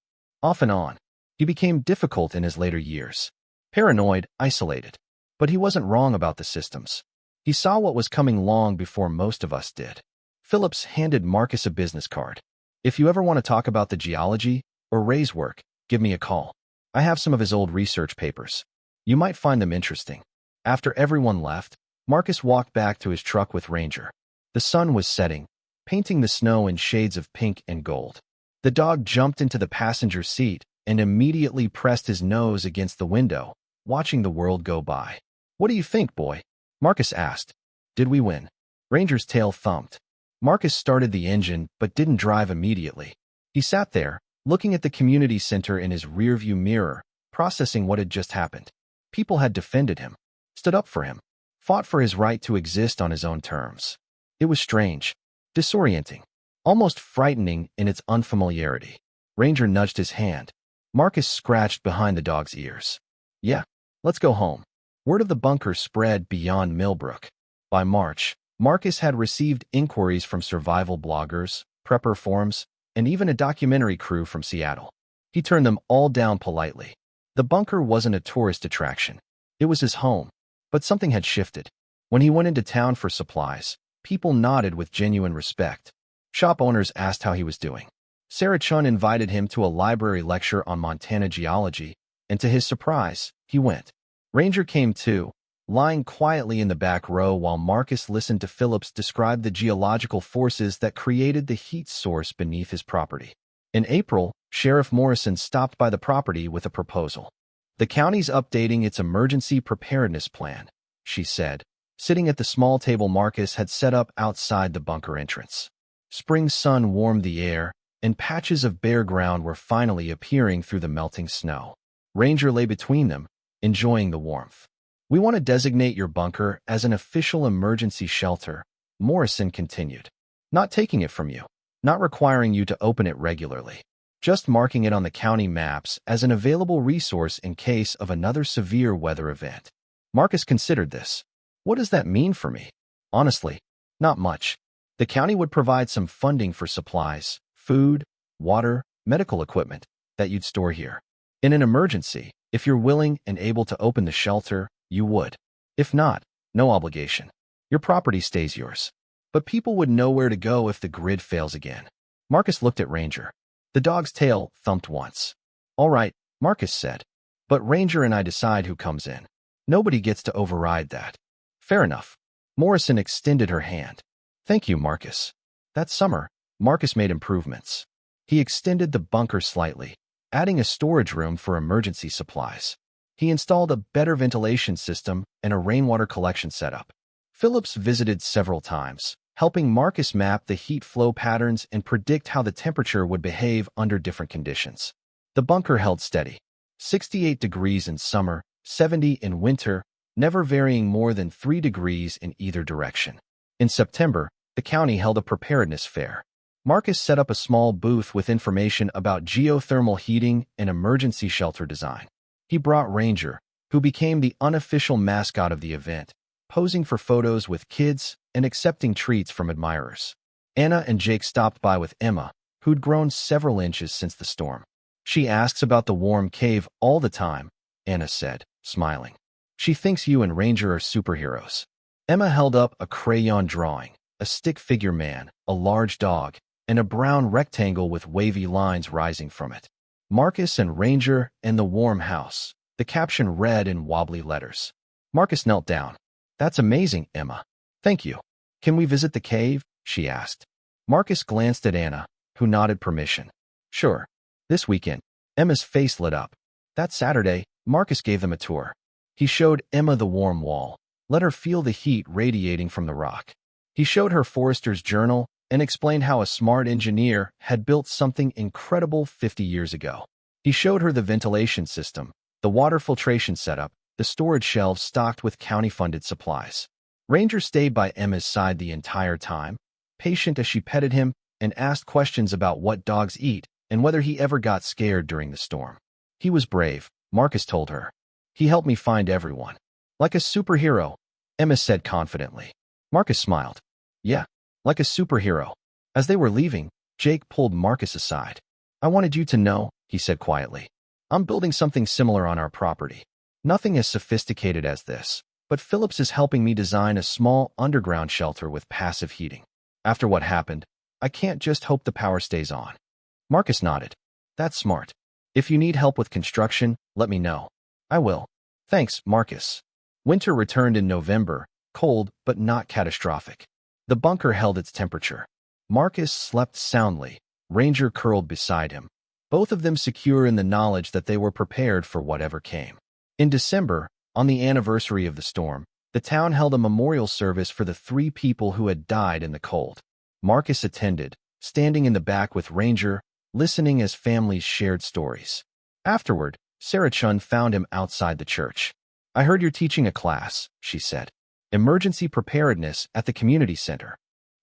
Off and on. He became difficult in his later years. Paranoid, isolated. But he wasn't wrong about the systems. He saw what was coming long before most of us did. Phillips handed Marcus a business card. If you ever want to talk about the geology or Ray's work, give me a call. I have some of his old research papers. You might find them interesting. After everyone left, Marcus walked back to his truck with Ranger. The sun was setting, painting the snow in shades of pink and gold. The dog jumped into the passenger seat and immediately pressed his nose against the window, watching the world go by. What do you think, boy? Marcus asked. Did we win? Ranger's tail thumped. Marcus started the engine but didn't drive immediately. He sat there, looking at the community center in his rearview mirror, processing what had just happened. People had defended him, stood up for him, fought for his right to exist on his own terms. It was strange, disorienting, almost frightening in its unfamiliarity. Ranger nudged his hand. Marcus scratched behind the dog's ears. Yeah, let's go home. Word of the bunker spread beyond Millbrook. By March, Marcus had received inquiries from survival bloggers, prepper forums, and even a documentary crew from Seattle. He turned them all down politely. The bunker wasn't a tourist attraction. It was his home. But something had shifted. When he went into town for supplies, people nodded with genuine respect. Shop owners asked how he was doing. Sarah Chun invited him to a library lecture on Montana geology, and to his surprise, he went. Ranger came too, lying quietly in the back row while Marcus listened to Phillips describe the geological forces that created the heat source beneath his property. In April, Sheriff Morrison stopped by the property with a proposal. The county's updating its emergency preparedness plan, she said, sitting at the small table Marcus had set up outside the bunker entrance. Spring sun warmed the air, and patches of bare ground were finally appearing through the melting snow. Ranger lay between them, enjoying the warmth. We want to designate your bunker as an official emergency shelter, Morrison continued. Not taking it from you, not requiring you to open it regularly, just marking it on the county maps as an available resource in case of another severe weather event. Marcus considered this. What does that mean for me? Honestly, not much. The county would provide some funding for supplies, food, water, medical equipment that you'd store here. In an emergency, if you're willing and able to open the shelter, you would. If not, no obligation. Your property stays yours. But people would know where to go if the grid fails again. Marcus looked at Ranger. The dog's tail thumped once. All right, Marcus said. But Ranger and I decide who comes in. Nobody gets to override that. Fair enough. Morrison extended her hand. Thank you, Marcus. That summer, Marcus made improvements. He extended the bunker slightly, adding a storage room for emergency supplies. He installed a better ventilation system and a rainwater collection setup. Phillips visited several times, helping Marcus map the heat flow patterns and predict how the temperature would behave under different conditions. The bunker held steady. 68 degrees in summer, 70 in winter, never varying more than 3 degrees in either direction. In September, the county held a preparedness fair. Marcus set up a small booth with information about geothermal heating and emergency shelter design. He brought Ranger, who became the unofficial mascot of the event, posing for photos with kids and accepting treats from admirers. Anna and Jake stopped by with Emma, who'd grown several inches since the storm. She asks about the warm cave all the time, Anna said, smiling. She thinks you and Ranger are superheroes. Emma held up a crayon drawing, a stick figure man, a large dog, and a brown rectangle with wavy lines rising from it. Marcus and Ranger and the warm house, the caption read in wobbly letters. Marcus knelt down. That's amazing, Emma. Thank you. Can we visit the cave? She asked. Marcus glanced at Anna, who nodded permission. Sure. This weekend. Emma's face lit up. That Saturday, Marcus gave them a tour. He showed Emma the warm wall, let her feel the heat radiating from the rock. He showed her Forrester's journal and explained how a smart engineer had built something incredible 50 years ago. He showed her the ventilation system, the water filtration setup, the storage shelves stocked with county-funded supplies. Ranger stayed by Emma's side the entire time, patient as she petted him and asked questions about what dogs eat and whether he ever got scared during the storm. He was brave, Marcus told her. He helped me find everyone. Like a superhero, Emma said confidently. Marcus smiled. Yeah, like a superhero. As they were leaving, Jake pulled Marcus aside. I wanted you to know, he said quietly. I'm building something similar on our property. Nothing as sophisticated as this, but Phillips is helping me design a small underground shelter with passive heating. After what happened, I can't just hope the power stays on. Marcus nodded. That's smart. If you need help with construction, let me know. I will. Thanks, Marcus. Winter returned in November, cold but not catastrophic. The bunker held its temperature. Marcus slept soundly, Ranger curled beside him, both of them secure in the knowledge that they were prepared for whatever came. In December, on the anniversary of the storm, the town held a memorial service for the 3 people who had died in the cold. Marcus attended, standing in the back with Ranger, listening as families shared stories. Afterward, Sarah Chun found him outside the church. I heard you're teaching a class, she said. Emergency preparedness at the community center.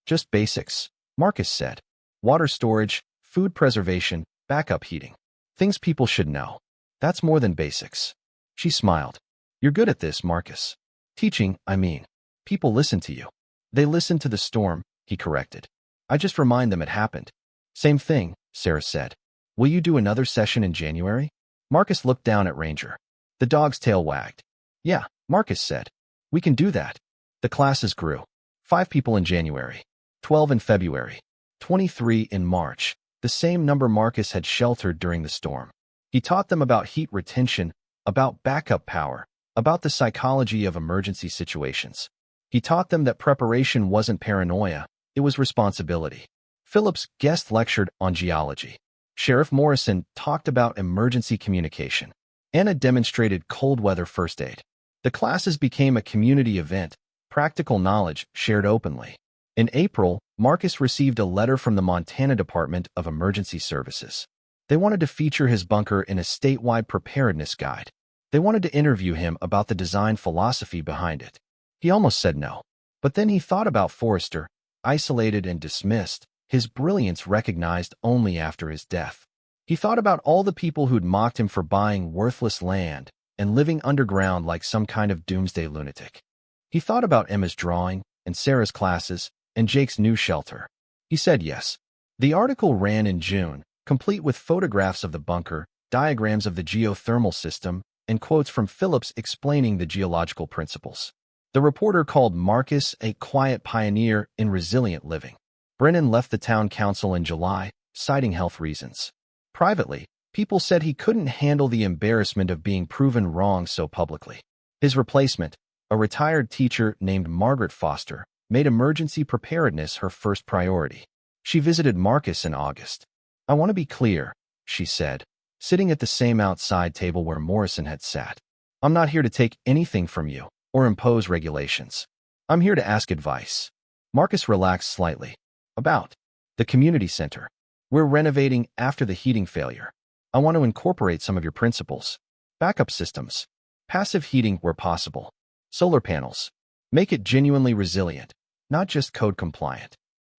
Just basics, Marcus said. Water storage, food preservation, backup heating. Things people should know. That's more than basics. She smiled. You're good at this, Marcus. Teaching, I mean. People listen to you. They listen to the storm, he corrected. I just remind them it happened. Same thing, Sarah said. Will you do another session in January? Marcus looked down at Ranger. The dog's tail wagged. Yeah, Marcus said. We can do that. The classes grew. 5 people in January, 12 in February, 23 in March, the same number Marcus had sheltered during the storm. He taught them about heat retention, about backup power, about the psychology of emergency situations. He taught them that preparation wasn't paranoia, it was responsibility. Phillips guest lectured on geology. Sheriff Morrison talked about emergency communication. Anna demonstrated cold weather first aid. The classes became a community event, practical knowledge shared openly. In April, Marcus received a letter from the Montana Department of Emergency Services. They wanted to feature his bunker in a statewide preparedness guide. They wanted to interview him about the design philosophy behind it. He almost said no. But then he thought about Forrester, isolated and dismissed, his brilliance recognized only after his death. He thought about all the people who'd mocked him for buying worthless land and living underground like some kind of doomsday lunatic. He thought about Emma's drawing and Sarah's classes and Jake's new shelter. He said yes. The article ran in June, complete with photographs of the bunker, diagrams of the geothermal system, and quotes from Phillips explaining the geological principles. The reporter called Marcus a quiet pioneer in resilient living. Brennan left the town council in July, citing health reasons. Privately, people said he couldn't handle the embarrassment of being proven wrong so publicly. His replacement, a retired teacher named Margaret Foster, made emergency preparedness her first priority. She visited Marcus in August. I want to be clear, she said, sitting at the same outside table where Morrison had sat. I'm not here to take anything from you or impose regulations. I'm here to ask advice. Marcus relaxed slightly. About the community center. We're renovating after the heating failure. I want to incorporate some of your principles. Backup systems. Passive heating where possible. Solar panels. Make it genuinely resilient, not just code compliant.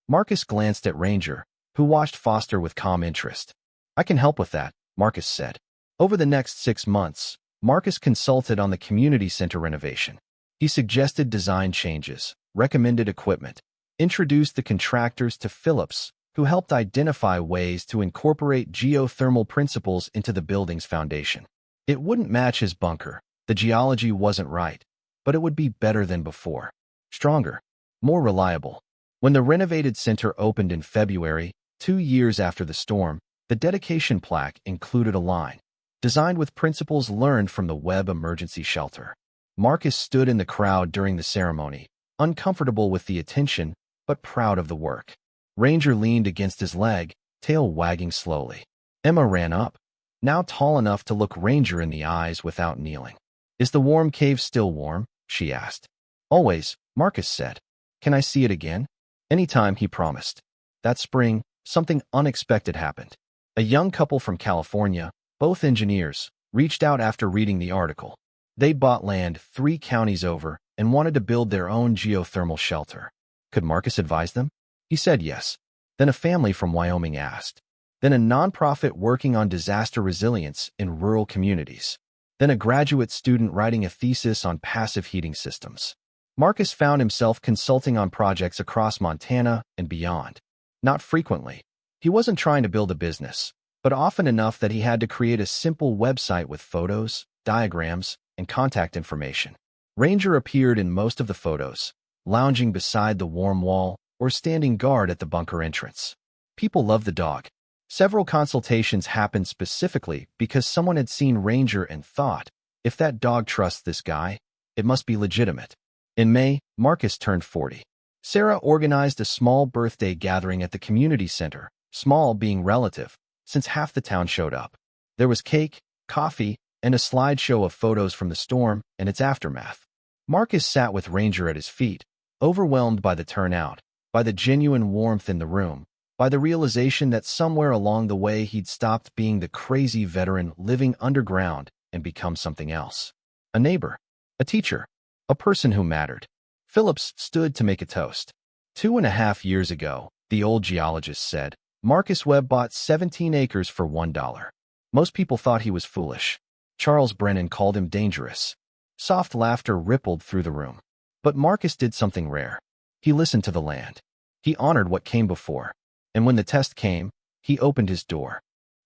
Marcus glanced at Ranger, who watched Foster with calm interest. I can help with that, Marcus said. Over the next 6 months, Marcus consulted on the community center renovation. He suggested design changes, recommended equipment, introduced the contractors to Phillips, who helped identify ways to incorporate geothermal principles into the building's foundation. It wouldn't match his bunker, the geology wasn't right, but it would be better than before. Stronger, more reliable. When the renovated center opened in February, 2 years after the storm, the dedication plaque included a line, designed with principles learned from the Webb emergency shelter. Marcus stood in the crowd during the ceremony, uncomfortable with the attention, but proud of the work. Ranger leaned against his leg, tail wagging slowly. Emma ran up, now tall enough to look Ranger in the eyes without kneeling. "Is the warm cave still warm?" she asked. "Always," Marcus said. "Can I see it again?" "Anytime," he promised. That spring, something unexpected happened. A young couple from California, both engineers, reached out after reading the article. They'd bought land 3 counties over and wanted to build their own geothermal shelter. Could Marcus advise them? He said yes. Then a family from Wyoming asked. Then a nonprofit working on disaster resilience in rural communities. Then a graduate student writing a thesis on passive heating systems. Marcus found himself consulting on projects across Montana and beyond. Not frequently. He wasn't trying to build a business, but often enough that he had to create a simple website with photos, diagrams, and contact information. Ranger appeared in most of the photos, lounging beside the warm wall or standing guard at the bunker entrance. People loved the dog. Several consultations happened specifically because someone had seen Ranger and thought, if that dog trusts this guy, it must be legitimate. In May, Marcus turned 40. Sarah organized a small birthday gathering at the community center, small being relative, since half the town showed up. There was cake, coffee, and a slideshow of photos from the storm and its aftermath. Marcus sat with Ranger at his feet, overwhelmed by the turnout, by the genuine warmth in the room, by the realization that somewhere along the way he'd stopped being the crazy veteran living underground and become something else. A neighbor, a teacher, a person who mattered. Phillips stood to make a toast. 2.5 years ago, the old geologist said, Marcus Webb bought 17 acres for $1. Most people thought he was foolish. Charles Brennan called him dangerous. Soft laughter rippled through the room. But Marcus did something rare. He listened to the land. He honored what came before. And when the test came, he opened his door.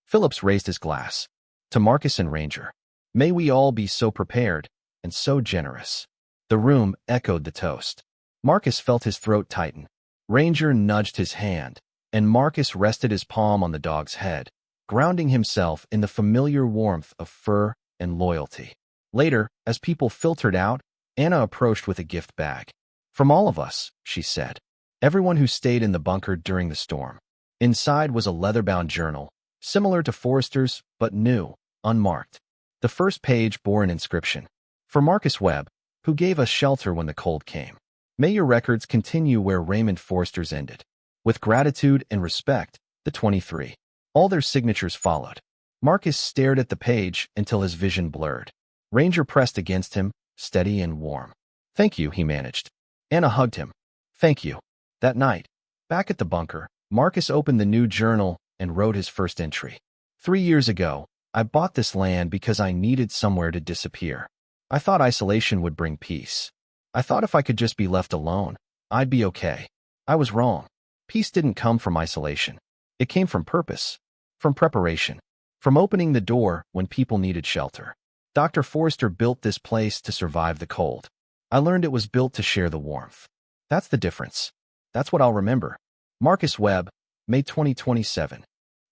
Phillips raised his glass. To Marcus and Ranger. May we all be so prepared and so generous. The room echoed the toast. Marcus felt his throat tighten. Ranger nudged his hand, and Marcus rested his palm on the dog's head, grounding himself in the familiar warmth of fur and loyalty. Later, as people filtered out, Anna approached with a gift bag. From all of us, she said. Everyone who stayed in the bunker during the storm. Inside was a leather-bound journal, similar to Forrester's, but new, unmarked. The first page bore an inscription. For Marcus Webb, who gave us shelter when the cold came. May your records continue where Raymond Forrester's ended. With gratitude and respect, the 23. All their signatures followed. Marcus stared at the page until his vision blurred. Ranger pressed against him, steady and warm. Thank you, he managed. Anna hugged him. Thank you. That night, back at the bunker, Marcus opened the new journal and wrote his first entry. 3 years ago, I bought this land because I needed somewhere to disappear. I thought isolation would bring peace. I thought if I could just be left alone, I'd be okay. I was wrong. Peace didn't come from isolation. It came from purpose, from preparation, from opening the door when people needed shelter. Dr. Forrester built this place to survive the cold. I learned it was built to share the warmth. That's the difference. That's what I'll remember. Marcus Webb, May 2027.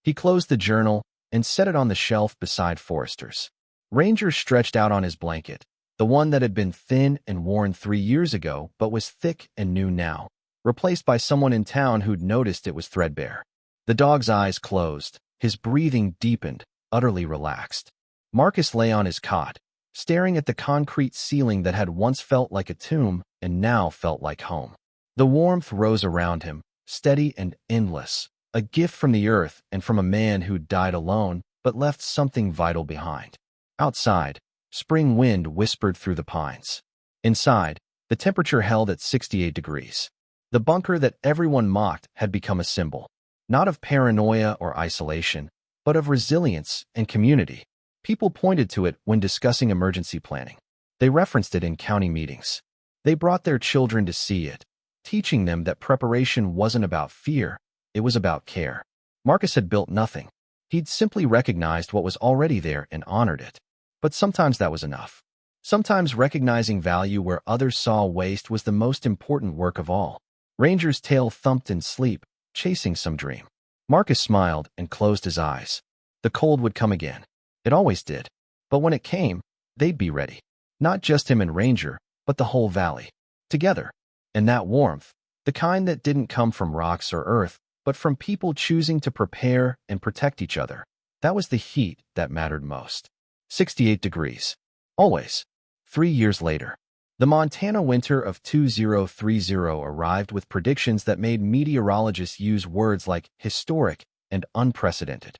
He closed the journal and set it on the shelf beside Forrester's. Ranger stretched out on his blanket, the one that had been thin and worn 3 years ago but was thick and new now, replaced by someone in town who'd noticed it was threadbare. The dog's eyes closed, his breathing deepened, utterly relaxed. Marcus lay on his cot, staring at the concrete ceiling that had once felt like a tomb and now felt like home. The warmth rose around him, steady and endless, a gift from the earth and from a man who'd died alone but left something vital behind. Outside, spring wind whispered through the pines. Inside, the temperature held at 68 degrees. The bunker that everyone mocked had become a symbol, not of paranoia or isolation, but of resilience and community. People pointed to it when discussing emergency planning. They referenced it in county meetings. They brought their children to see it, teaching them that preparation wasn't about fear, it was about care. Marcus had built nothing. He'd simply recognized what was already there and honored it. But sometimes that was enough. Sometimes recognizing value where others saw waste was the most important work of all. Ranger's tail thumped in sleep, chasing some dream. Marcus smiled and closed his eyes. The cold would come again. It always did. But when it came, they'd be ready. Not just him and Ranger, but the whole valley. Together. And that warmth, the kind that didn't come from rocks or earth, but from people choosing to prepare and protect each other. That was the heat that mattered most. 68 degrees. Always. 3 years later, the Montana winter of 2030 arrived with predictions that made meteorologists use words like historic and unprecedented.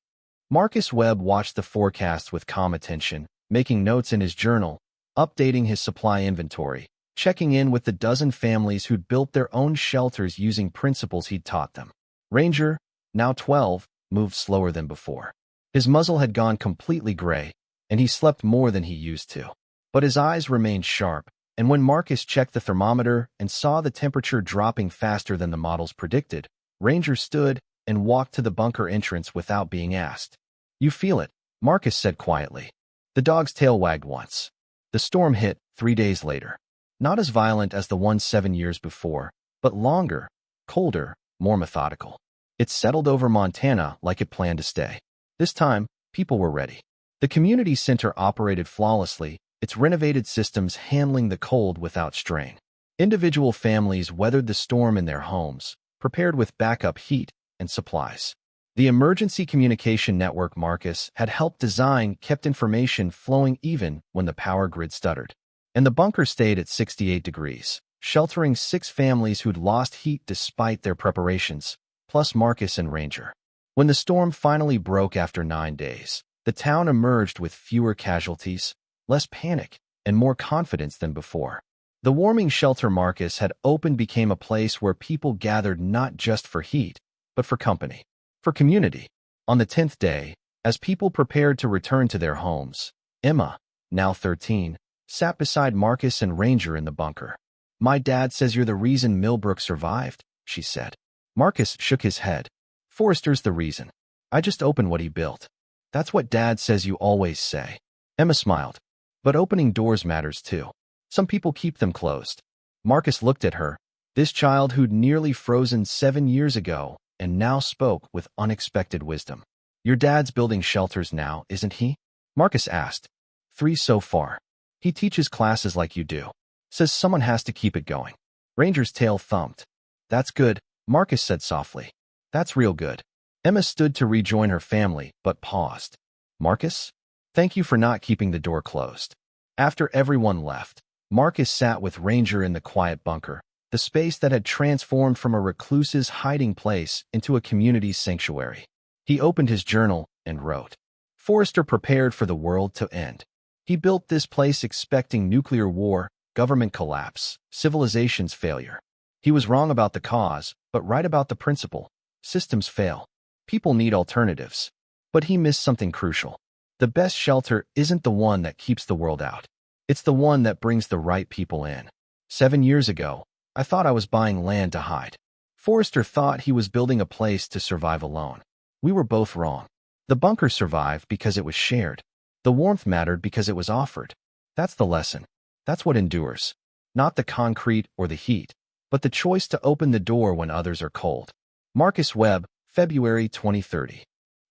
Marcus Webb watched the forecasts with calm attention, making notes in his journal, updating his supply inventory, checking in with the dozen families who'd built their own shelters using principles he'd taught them. Ranger, now 12, moved slower than before. His muzzle had gone completely gray, and he slept more than he used to. But his eyes remained sharp, and when Marcus checked the thermometer and saw the temperature dropping faster than the models predicted, Ranger stood and walked to the bunker entrance without being asked. "You feel it," Marcus said quietly. The dog's tail wagged once. The storm hit 3 days later. Not as violent as the one 7 years before, but longer, colder, more methodical. It settled over Montana like it planned to stay. This time, people were ready. The community center operated flawlessly, its renovated systems handling the cold without strain. Individual families weathered the storm in their homes, prepared with backup heat and supplies. The emergency communication network Marcus had helped design kept information flowing even when the power grid stuttered. And the bunker stayed at 68 degrees, sheltering 6 families who'd lost heat despite their preparations, plus Marcus and Ranger. When the storm finally broke after 9 days, the town emerged with fewer casualties, less panic, and more confidence than before. The warming shelter Marcus had opened became a place where people gathered not just for heat, but for company, for community. On the 10th day, as people prepared to return to their homes, Emma, now 13, sat beside Marcus and Ranger in the bunker. "My dad says you're the reason Millbrook survived," she said. Marcus shook his head. "Forrester's the reason. I just opened what he built." "That's what Dad says you always say." Emma smiled. "But opening doors matters too. Some people keep them closed." Marcus looked at her, this child who'd nearly frozen 7 years ago, and now spoke with unexpected wisdom. "Your dad's building shelters now, isn't he?" Marcus asked. 3 so far. He teaches classes like you do. Says someone has to keep it going." Ranger's tail thumped. "That's good," Marcus said softly. "That's real good." Emma stood to rejoin her family, but paused. "Marcus? Thank you for not keeping the door closed." After everyone left, Marcus sat with Ranger in the quiet bunker, the space that had transformed from a recluse's hiding place into a community's sanctuary. He opened his journal and wrote. Forrester prepared for the world to end. He built this place expecting nuclear war, government collapse, civilization's failure. He was wrong about the cause, but right about the principle. Systems fail. People need alternatives. But he missed something crucial. The best shelter isn't the one that keeps the world out. It's the one that brings the right people in. 7 years ago, I thought I was buying land to hide. Forrester thought he was building a place to survive alone. We were both wrong. The bunker survived because it was shared. The warmth mattered because it was offered. That's the lesson. That's what endures. Not the concrete or the heat, but the choice to open the door when others are cold. Marcus Webb, February 2030.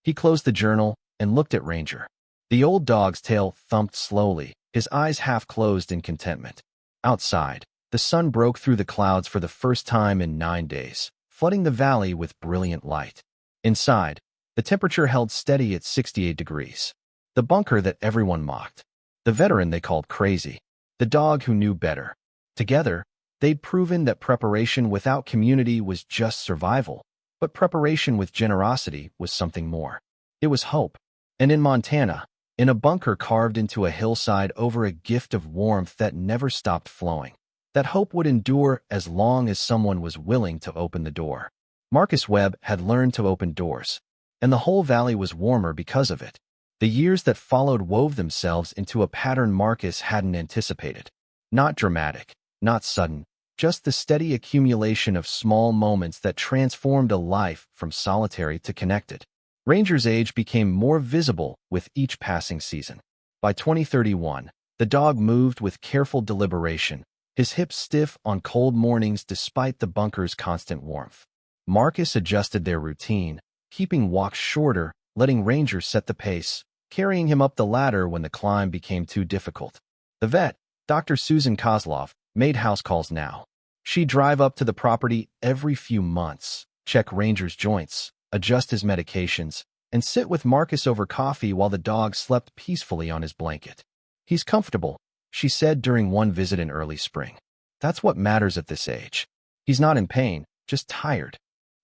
He closed the journal and looked at Ranger. The old dog's tail thumped slowly, his eyes half closed in contentment. Outside, the sun broke through the clouds for the first time in 9 days, flooding the valley with brilliant light. Inside, the temperature held steady at 68 degrees. The bunker that everyone mocked. The veteran they called crazy. The dog who knew better. Together, they'd proven that preparation without community was just survival, but preparation with generosity was something more. It was hope. And in Montana, in a bunker carved into a hillside over a gift of warmth that never stopped flowing. That hope would endure as long as someone was willing to open the door. Marcus Webb had learned to open doors, and the whole valley was warmer because of it. The years that followed wove themselves into a pattern Marcus hadn't anticipated. Not dramatic, not sudden, just the steady accumulation of small moments that transformed a life from solitary to connected. Ranger's age became more visible with each passing season. By 2031, the dog moved with careful deliberation, his hips stiff on cold mornings despite the bunker's constant warmth. Marcus adjusted their routine, keeping walks shorter, letting Ranger set the pace, carrying him up the ladder when the climb became too difficult. The vet, Dr. Susan Kozlov, made house calls now. She'd drive up to the property every few months, check Ranger's joints, adjust his medications, and sit with Marcus over coffee while the dog slept peacefully on his blanket. "He's comfortable," she said during one visit in early spring. "That's what matters at this age. He's not in pain, just tired."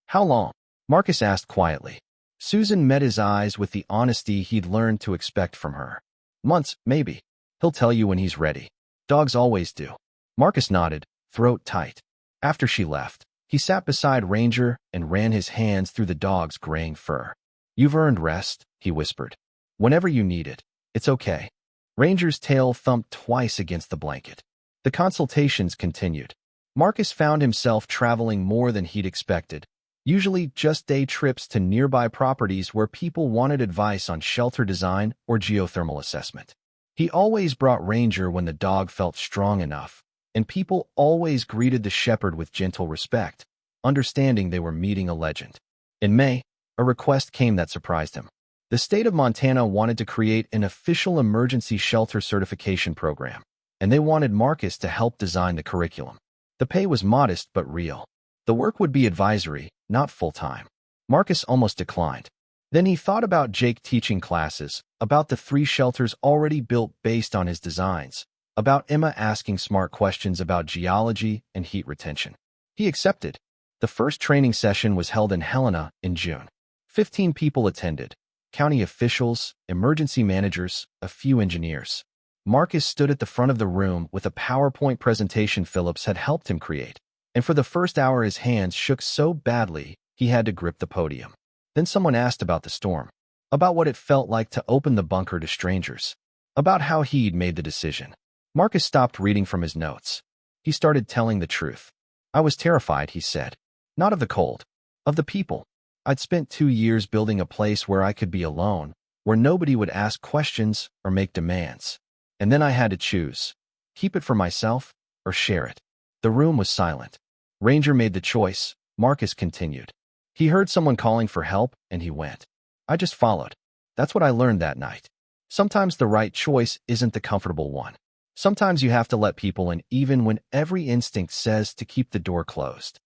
"How long?" Marcus asked quietly. Susan met his eyes with the honesty he'd learned to expect from her. "Months, maybe. He'll tell you when he's ready. Dogs always do." Marcus nodded, throat tight. After she left, he sat beside Ranger and ran his hands through the dog's graying fur. "You've earned rest," he whispered. "Whenever you need it, it's okay." Ranger's tail thumped twice against the blanket. The consultations continued. Marcus found himself traveling more than he'd expected, usually just day trips to nearby properties where people wanted advice on shelter design or geothermal assessment. He always brought Ranger when the dog felt strong enough, and people always greeted the shepherd with gentle respect, understanding they were meeting a legend. In May, a request came that surprised him. The state of Montana wanted to create an official emergency shelter certification program, and they wanted Marcus to help design the curriculum. The pay was modest but real. The work would be advisory, not full-time. Marcus almost declined. Then he thought about Jake teaching classes, about the 3 shelters already built based on his designs, about Emma asking smart questions about geology and heat retention. He accepted. The first training session was held in Helena in June. 15 people attended. County officials, emergency managers, a few engineers. Marcus stood at the front of the room with a PowerPoint presentation Phillips had helped him create, and for the first hour his hands shook so badly he had to grip the podium. Then someone asked about the storm, about what it felt like to open the bunker to strangers, about how he'd made the decision. Marcus stopped reading from his notes. He started telling the truth. "I was terrified," he said. "Not of the cold, of the people. I'd spent 2 years building a place where I could be alone, where nobody would ask questions or make demands. And then I had to choose. Keep it for myself or share it." The room was silent. Ranger made the choice. Marcus continued. "He heard someone calling for help, and he went. I just followed. That's what I learned that night. Sometimes the right choice isn't the comfortable one. Sometimes you have to let people in even when every instinct says to keep the door closed."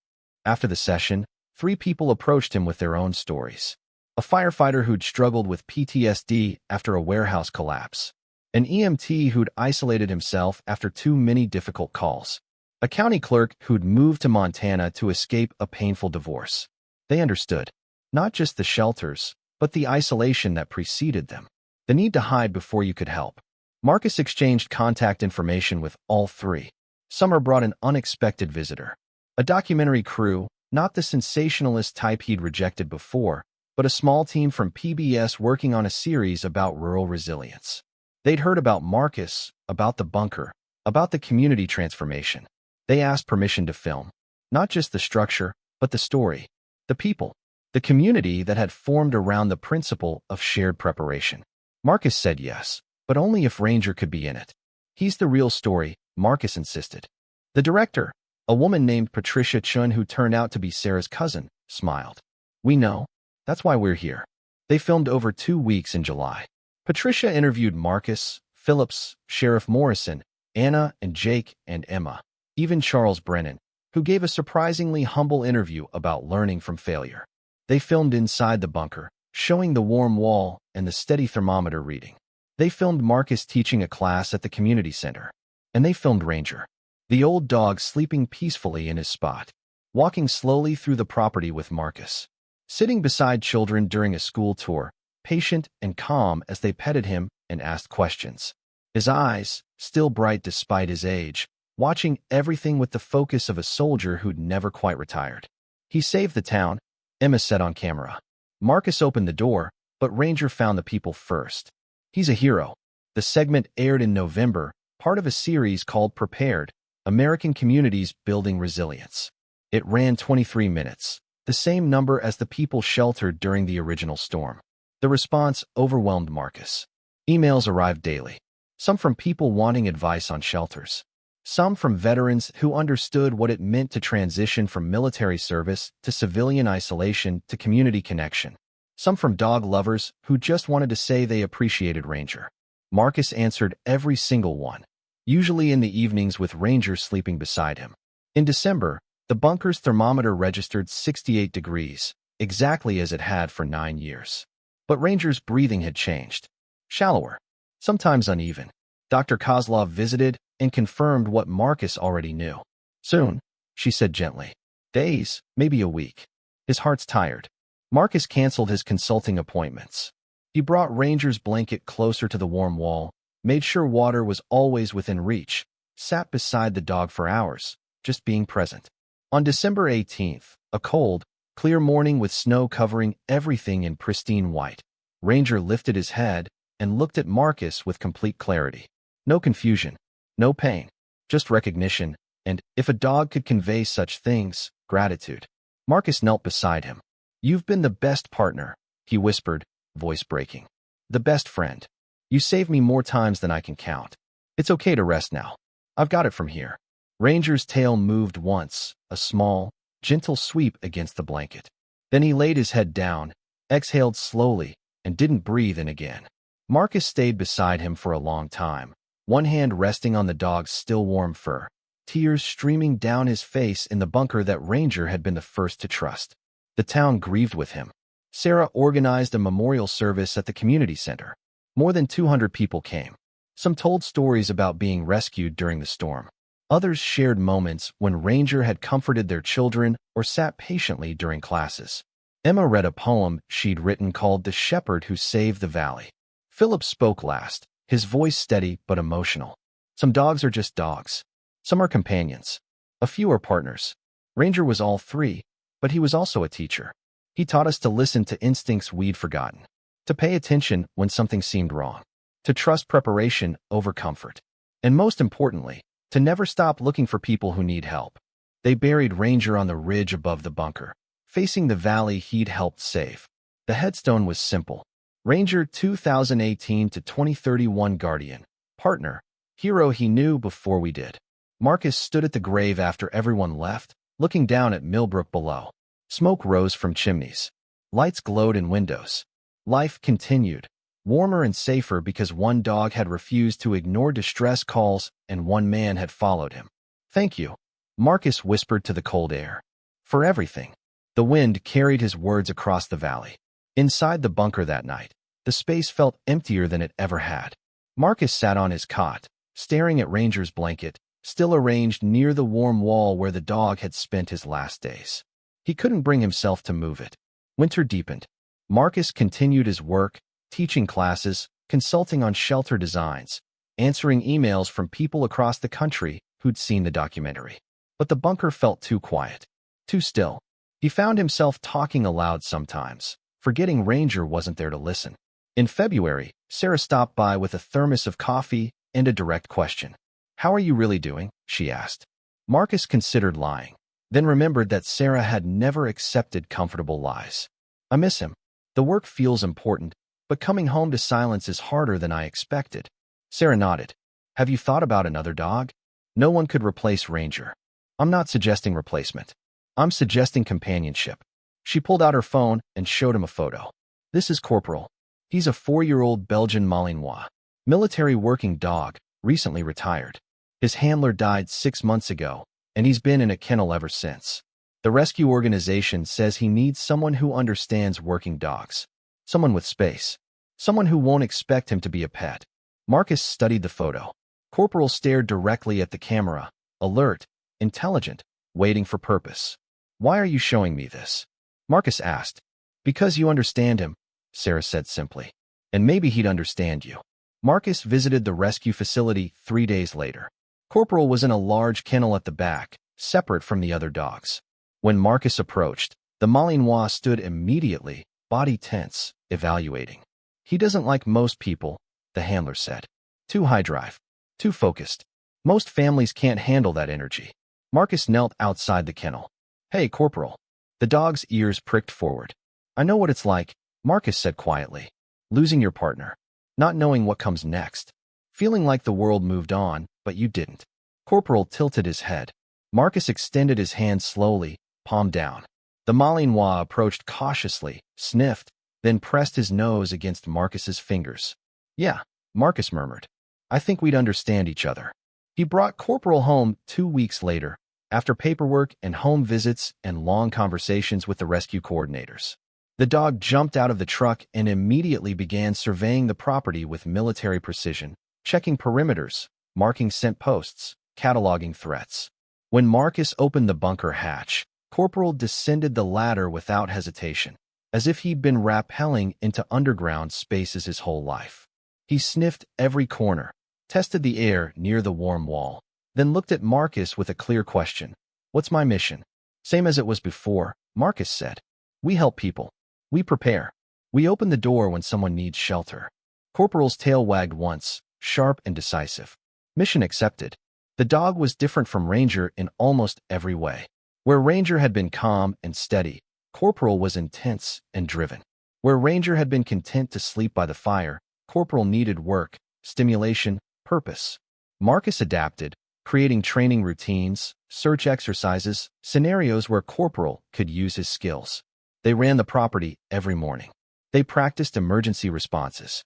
After the session, 3 people approached him with their own stories. A firefighter who'd struggled with PTSD after a warehouse collapse. An EMT who'd isolated himself after too many difficult calls. A county clerk who'd moved to Montana to escape a painful divorce. They understood. Not just the shelters, but the isolation that preceded them. The need to hide before you could help. Marcus exchanged contact information with all 3. Summer brought an unexpected visitor. A documentary crew, not the sensationalist type he'd rejected before, but a small team from PBS working on a series about rural resilience. They'd heard about Marcus, about the bunker, about the community transformation. They asked permission to film. Not just the structure, but the story. The people. The community that had formed around the principle of shared preparation. Marcus said yes, but only if Ranger could be in it. "He's the real story," Marcus insisted. The director, a woman named Patricia Chun who turned out to be Sarah's cousin, smiled. "We know. That's why we're here." They filmed over 2 weeks in July. Patricia interviewed Marcus, Phillips, Sheriff Morrison, Anna and Jake and Emma, even Charles Brennan, who gave a surprisingly humble interview about learning from failure. They filmed inside the bunker, showing the warm wall and the steady thermometer reading. They filmed Marcus teaching a class at the community center. And they filmed Ranger, the old dog sleeping peacefully in his spot, walking slowly through the property with Marcus, sitting beside children during a school tour, patient and calm as they petted him and asked questions. His eyes, still bright despite his age, watching everything with the focus of a soldier who'd never quite retired. "He saved the town," Emma said on camera. Marcus opened the door, but Ranger found the people first. He's a hero. The segment aired in November, part of a series called Prepared, American Communities Building Resilience. It ran 23 minutes, the same number as the people sheltered during the original storm. The response overwhelmed Marcus. Emails arrived daily, some from people wanting advice on shelters, some from veterans who understood what it meant to transition from military service to civilian isolation to community connection, some from dog lovers who just wanted to say they appreciated Ranger. Marcus answered every single one, usually in the evenings with Ranger sleeping beside him. In December, the bunker's thermometer registered 68 degrees, exactly as it had for 9 years. But Ranger's breathing had changed. Shallower, sometimes uneven. Dr. Kozlov visited and confirmed what Marcus already knew. Soon, she said gently. Days, maybe a week. His heart's tired. Marcus canceled his consulting appointments. He brought Ranger's blanket closer to the warm wall, made sure water was always within reach, sat beside the dog for hours, just being present. On December 18th, a cold, clear morning with snow covering everything in pristine white, Ranger lifted his head and looked at Marcus with complete clarity. No confusion, no pain, just recognition, and, if a dog could convey such things, gratitude. Marcus knelt beside him. You've been the best partner, he whispered, voice breaking. The best friend. You saved me more times than I can count. It's okay to rest now. I've got it from here. Ranger's tail moved once, a small, gentle sweep against the blanket. Then he laid his head down, exhaled slowly, and didn't breathe in again. Marcus stayed beside him for a long time, one hand resting on the dog's still warm fur, tears streaming down his face in the bunker that Ranger had been the first to trust. The town grieved with him. Sarah organized a memorial service at the community center. More than 200 people came. Some told stories about being rescued during the storm. Others shared moments when Ranger had comforted their children or sat patiently during classes. Emma read a poem she'd written called The Shepherd Who Saved the Valley. Philip spoke last, his voice steady but emotional. Some dogs are just dogs. Some are companions. A few are partners. Ranger was all three, but he was also a teacher. He taught us to listen to instincts we'd forgotten, to pay attention when something seemed wrong, to trust preparation over comfort, and most importantly, to never stop looking for people who need help. They buried Ranger on the ridge above the bunker, facing the valley he'd helped save. The headstone was simple. Ranger 2018 to 2031 Guardian, partner, hero he knew before we did. Marcus stood at the grave after everyone left, looking down at Millbrook below. Smoke rose from chimneys. Lights glowed in windows. Life continued, warmer and safer because one dog had refused to ignore distress calls and one man had followed him. Thank you, Marcus whispered to the cold air. For everything. The wind carried his words across the valley. Inside the bunker that night, the space felt emptier than it ever had. Marcus sat on his cot, staring at Ranger's blanket, still arranged near the warm wall where the dog had spent his last days. He couldn't bring himself to move it. Winter deepened. Marcus continued his work, teaching classes, consulting on shelter designs, answering emails from people across the country who'd seen the documentary. But the bunker felt too quiet, too still. He found himself talking aloud sometimes, forgetting Ranger wasn't there to listen. In February, Sarah stopped by with a thermos of coffee and a direct question. How are you really doing? She asked. Marcus considered lying, then remembered that Sarah had never accepted comfortable lies. I miss him. The work feels important, but coming home to silence is harder than I expected. Sarah nodded. Have you thought about another dog? No one could replace Ranger. I'm not suggesting replacement. I'm suggesting companionship. She pulled out her phone and showed him a photo. This is Corporal. He's a 4-year-old Belgian Malinois, military working dog, recently retired. His handler died 6 months ago, and he's been in a kennel ever since. The rescue organization says he needs someone who understands working dogs, someone with space, someone who won't expect him to be a pet. Marcus studied the photo. Corporal stared directly at the camera, alert, intelligent, waiting for purpose. Why are you showing me this? Marcus asked. Because you understand him, Sarah said simply. And maybe he'd understand you. Marcus visited the rescue facility 3 days later. Corporal was in a large kennel at the back, separate from the other dogs. When Marcus approached, the Malinois stood immediately, body tense, evaluating. He doesn't like most people, the handler said. Too high drive. Too focused. Most families can't handle that energy. Marcus knelt outside the kennel. Hey, Corporal. The dog's ears pricked forward. I know what it's like, Marcus said quietly. Losing your partner. Not knowing what comes next. Feeling like the world moved on, but you didn't. Corporal tilted his head. Marcus extended his hand slowly, palm down. The Malinois approached cautiously, sniffed, then pressed his nose against Marcus's fingers. Yeah, Marcus murmured. I think we'd understand each other. He brought Corporal home 2 weeks later, after paperwork and home visits and long conversations with the rescue coordinators. The dog jumped out of the truck and immediately began surveying the property with military precision, checking perimeters, marking scent posts, cataloging threats. When Marcus opened the bunker hatch, Corporal descended the ladder without hesitation, as if he'd been rappelling into underground spaces his whole life. He sniffed every corner, tested the air near the warm wall, then looked at Marcus with a clear question. What's my mission? Same as it was before, Marcus said. We help people. We prepare. We open the door when someone needs shelter. Corporal's tail wagged once, sharp and decisive. Mission accepted. The dog was different from Ranger in almost every way. Where Ranger had been calm and steady, Corporal was intense and driven. Where Ranger had been content to sleep by the fire, Corporal needed work, stimulation, purpose. Marcus adapted, creating training routines, search exercises, scenarios where Corporal could use his skills. They ran the property every morning. They practiced emergency responses.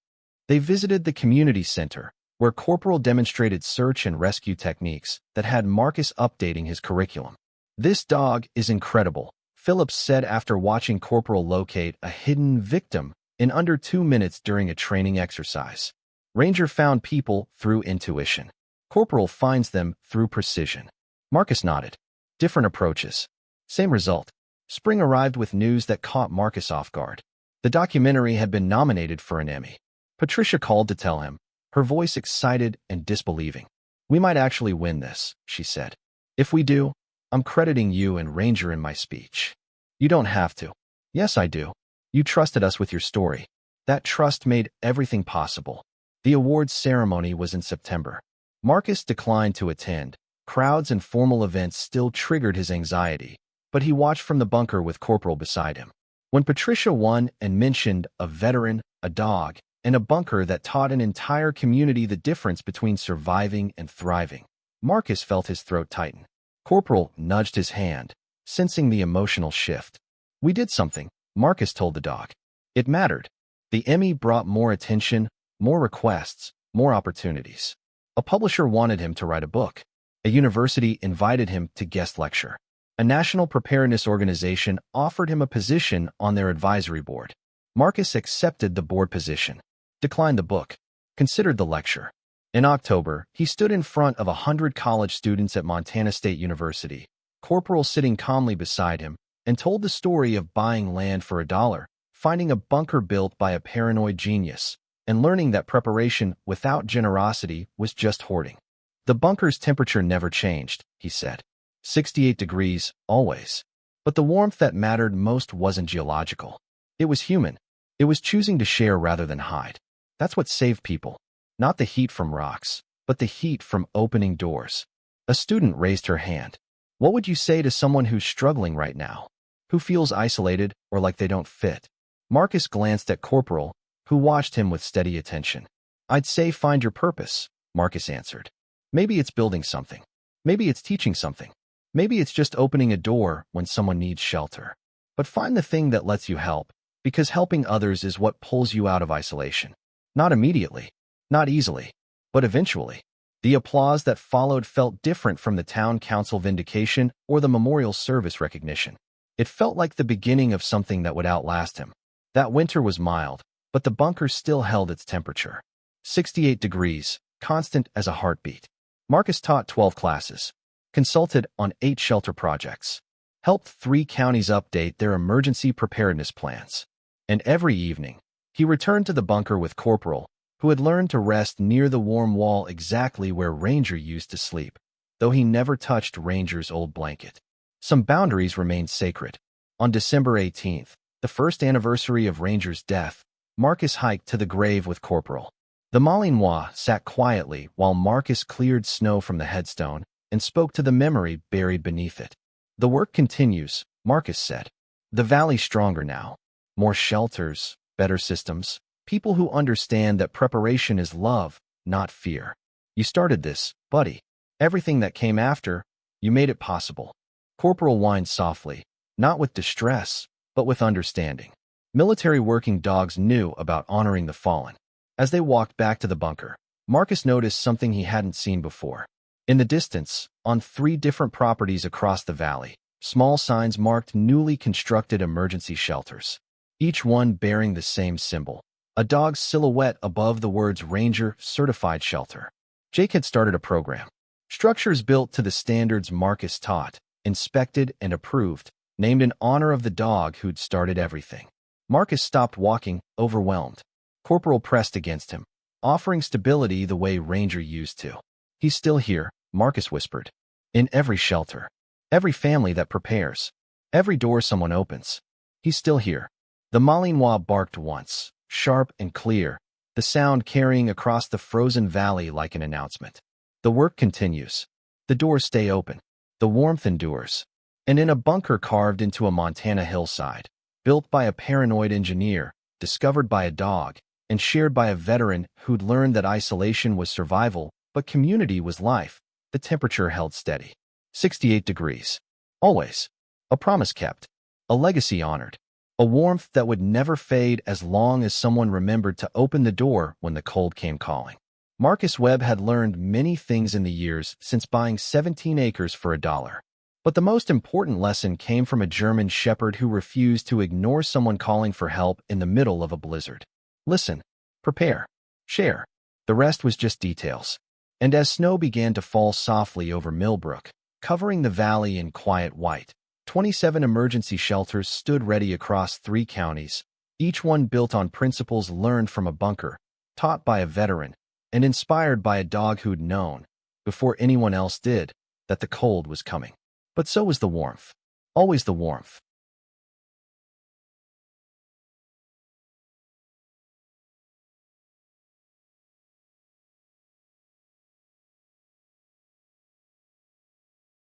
They visited the community center, where Corporal demonstrated search and rescue techniques that had Marcus updating his curriculum. This dog is incredible, Phillips said after watching Corporal locate a hidden victim in under 2 minutes during a training exercise. Ranger found people through intuition. Corporal finds them through precision. Marcus nodded. Different approaches. Same result. Spring arrived with news that caught Marcus off guard. The documentary had been nominated for an Emmy. Patricia called to tell him, her voice excited and disbelieving. We might actually win this, she said. If we do, I'm crediting you and Ranger in my speech. You don't have to. Yes, I do. You trusted us with your story. That trust made everything possible. The awards ceremony was in September. Marcus declined to attend. Crowds and formal events still triggered his anxiety, but he watched from the bunker with Corporal beside him. When Patricia won and mentioned a veteran, a dog, and a bunker that taught an entire community the difference between surviving and thriving, Marcus felt his throat tighten. Corporal nudged his hand, sensing the emotional shift. We did something, Marcus told the dog. It mattered. The Emmy brought more attention, more requests, more opportunities. A publisher wanted him to write a book. A university invited him to guest lecture. A national preparedness organization offered him a position on their advisory board. Marcus accepted the board position, declined the book, considered the lecture. In October, he stood in front of 100 college students at Montana State University, Corporal sitting calmly beside him, and told the story of buying land for $1, finding a bunker built by a paranoid genius, and learning that preparation without generosity was just hoarding. The bunker's temperature never changed, he said. 68 degrees, always. But the warmth that mattered most wasn't geological. It was human. It was choosing to share rather than hide. That's what saved people. Not the heat from rocks, but the heat from opening doors. A student raised her hand. What would you say to someone who's struggling right now? Who feels isolated or like they don't fit? Marcus glanced at Corporal, who watched him with steady attention. I'd say find your purpose, Marcus answered. Maybe it's building something. Maybe it's teaching something. Maybe it's just opening a door when someone needs shelter. But find the thing that lets you help, because helping others is what pulls you out of isolation. Not immediately, not easily, but eventually. The applause that followed felt different from the town council vindication or the memorial service recognition. It felt like the beginning of something that would outlast him. That winter was mild, but the bunker still held its temperature. 68 degrees, constant as a heartbeat. Marcus taught 12 classes, consulted on 8 shelter projects, helped 3 counties update their emergency preparedness plans. And every evening, he returned to the bunker with Corporal, who had learned to rest near the warm wall exactly where Ranger used to sleep, though he never touched Ranger's old blanket. Some boundaries remained sacred. On December 18th, the first anniversary of Ranger's death, Marcus hiked to the grave with Corporal. The Malinois sat quietly while Marcus cleared snow from the headstone and spoke to the memory buried beneath it. The work continues, Marcus said. The valley's stronger now. More shelters, better systems, people who understand that preparation is love, not fear. You started this, buddy. Everything that came after, you made it possible. Corporal whined softly, not with distress, but with understanding. Military working dogs knew about honoring the fallen. As they walked back to the bunker, Marcus noticed something he hadn't seen before. In the distance, on 3 different properties across the valley, small signs marked newly constructed emergency shelters, each one bearing the same symbol, a dog's silhouette above the words Ranger Certified Shelter. Jake had started a program. Structures built to the standards Marcus taught, inspected and approved, named in honor of the dog who'd started everything. Marcus stopped walking, overwhelmed. Corporal pressed against him, offering stability the way Ranger used to. He's still here, Marcus whispered. In every shelter. Every family that prepares. Every door someone opens. He's still here. The Malinois barked once, sharp and clear, the sound carrying across the frozen valley like an announcement. The work continues. The doors stay open. The warmth endures. And in a bunker carved into a Montana hillside, built by a paranoid engineer, discovered by a dog, and shared by a veteran who'd learned that isolation was survival, but community was life, the temperature held steady. 68 degrees. Always. A promise kept. A legacy honored. A warmth that would never fade as long as someone remembered to open the door when the cold came calling. Marcus Webb had learned many things in the years since buying 17 acres for $1. But the most important lesson came from a German shepherd who refused to ignore someone calling for help in the middle of a blizzard. Listen, prepare, share. The rest was just details. And as snow began to fall softly over Millbrook, covering the valley in quiet white, 27 emergency shelters stood ready across 3 counties, each one built on principles learned from a bunker, taught by a veteran, and inspired by a dog who'd known, before anyone else did, that the cold was coming. But so was the warmth. Always the warmth.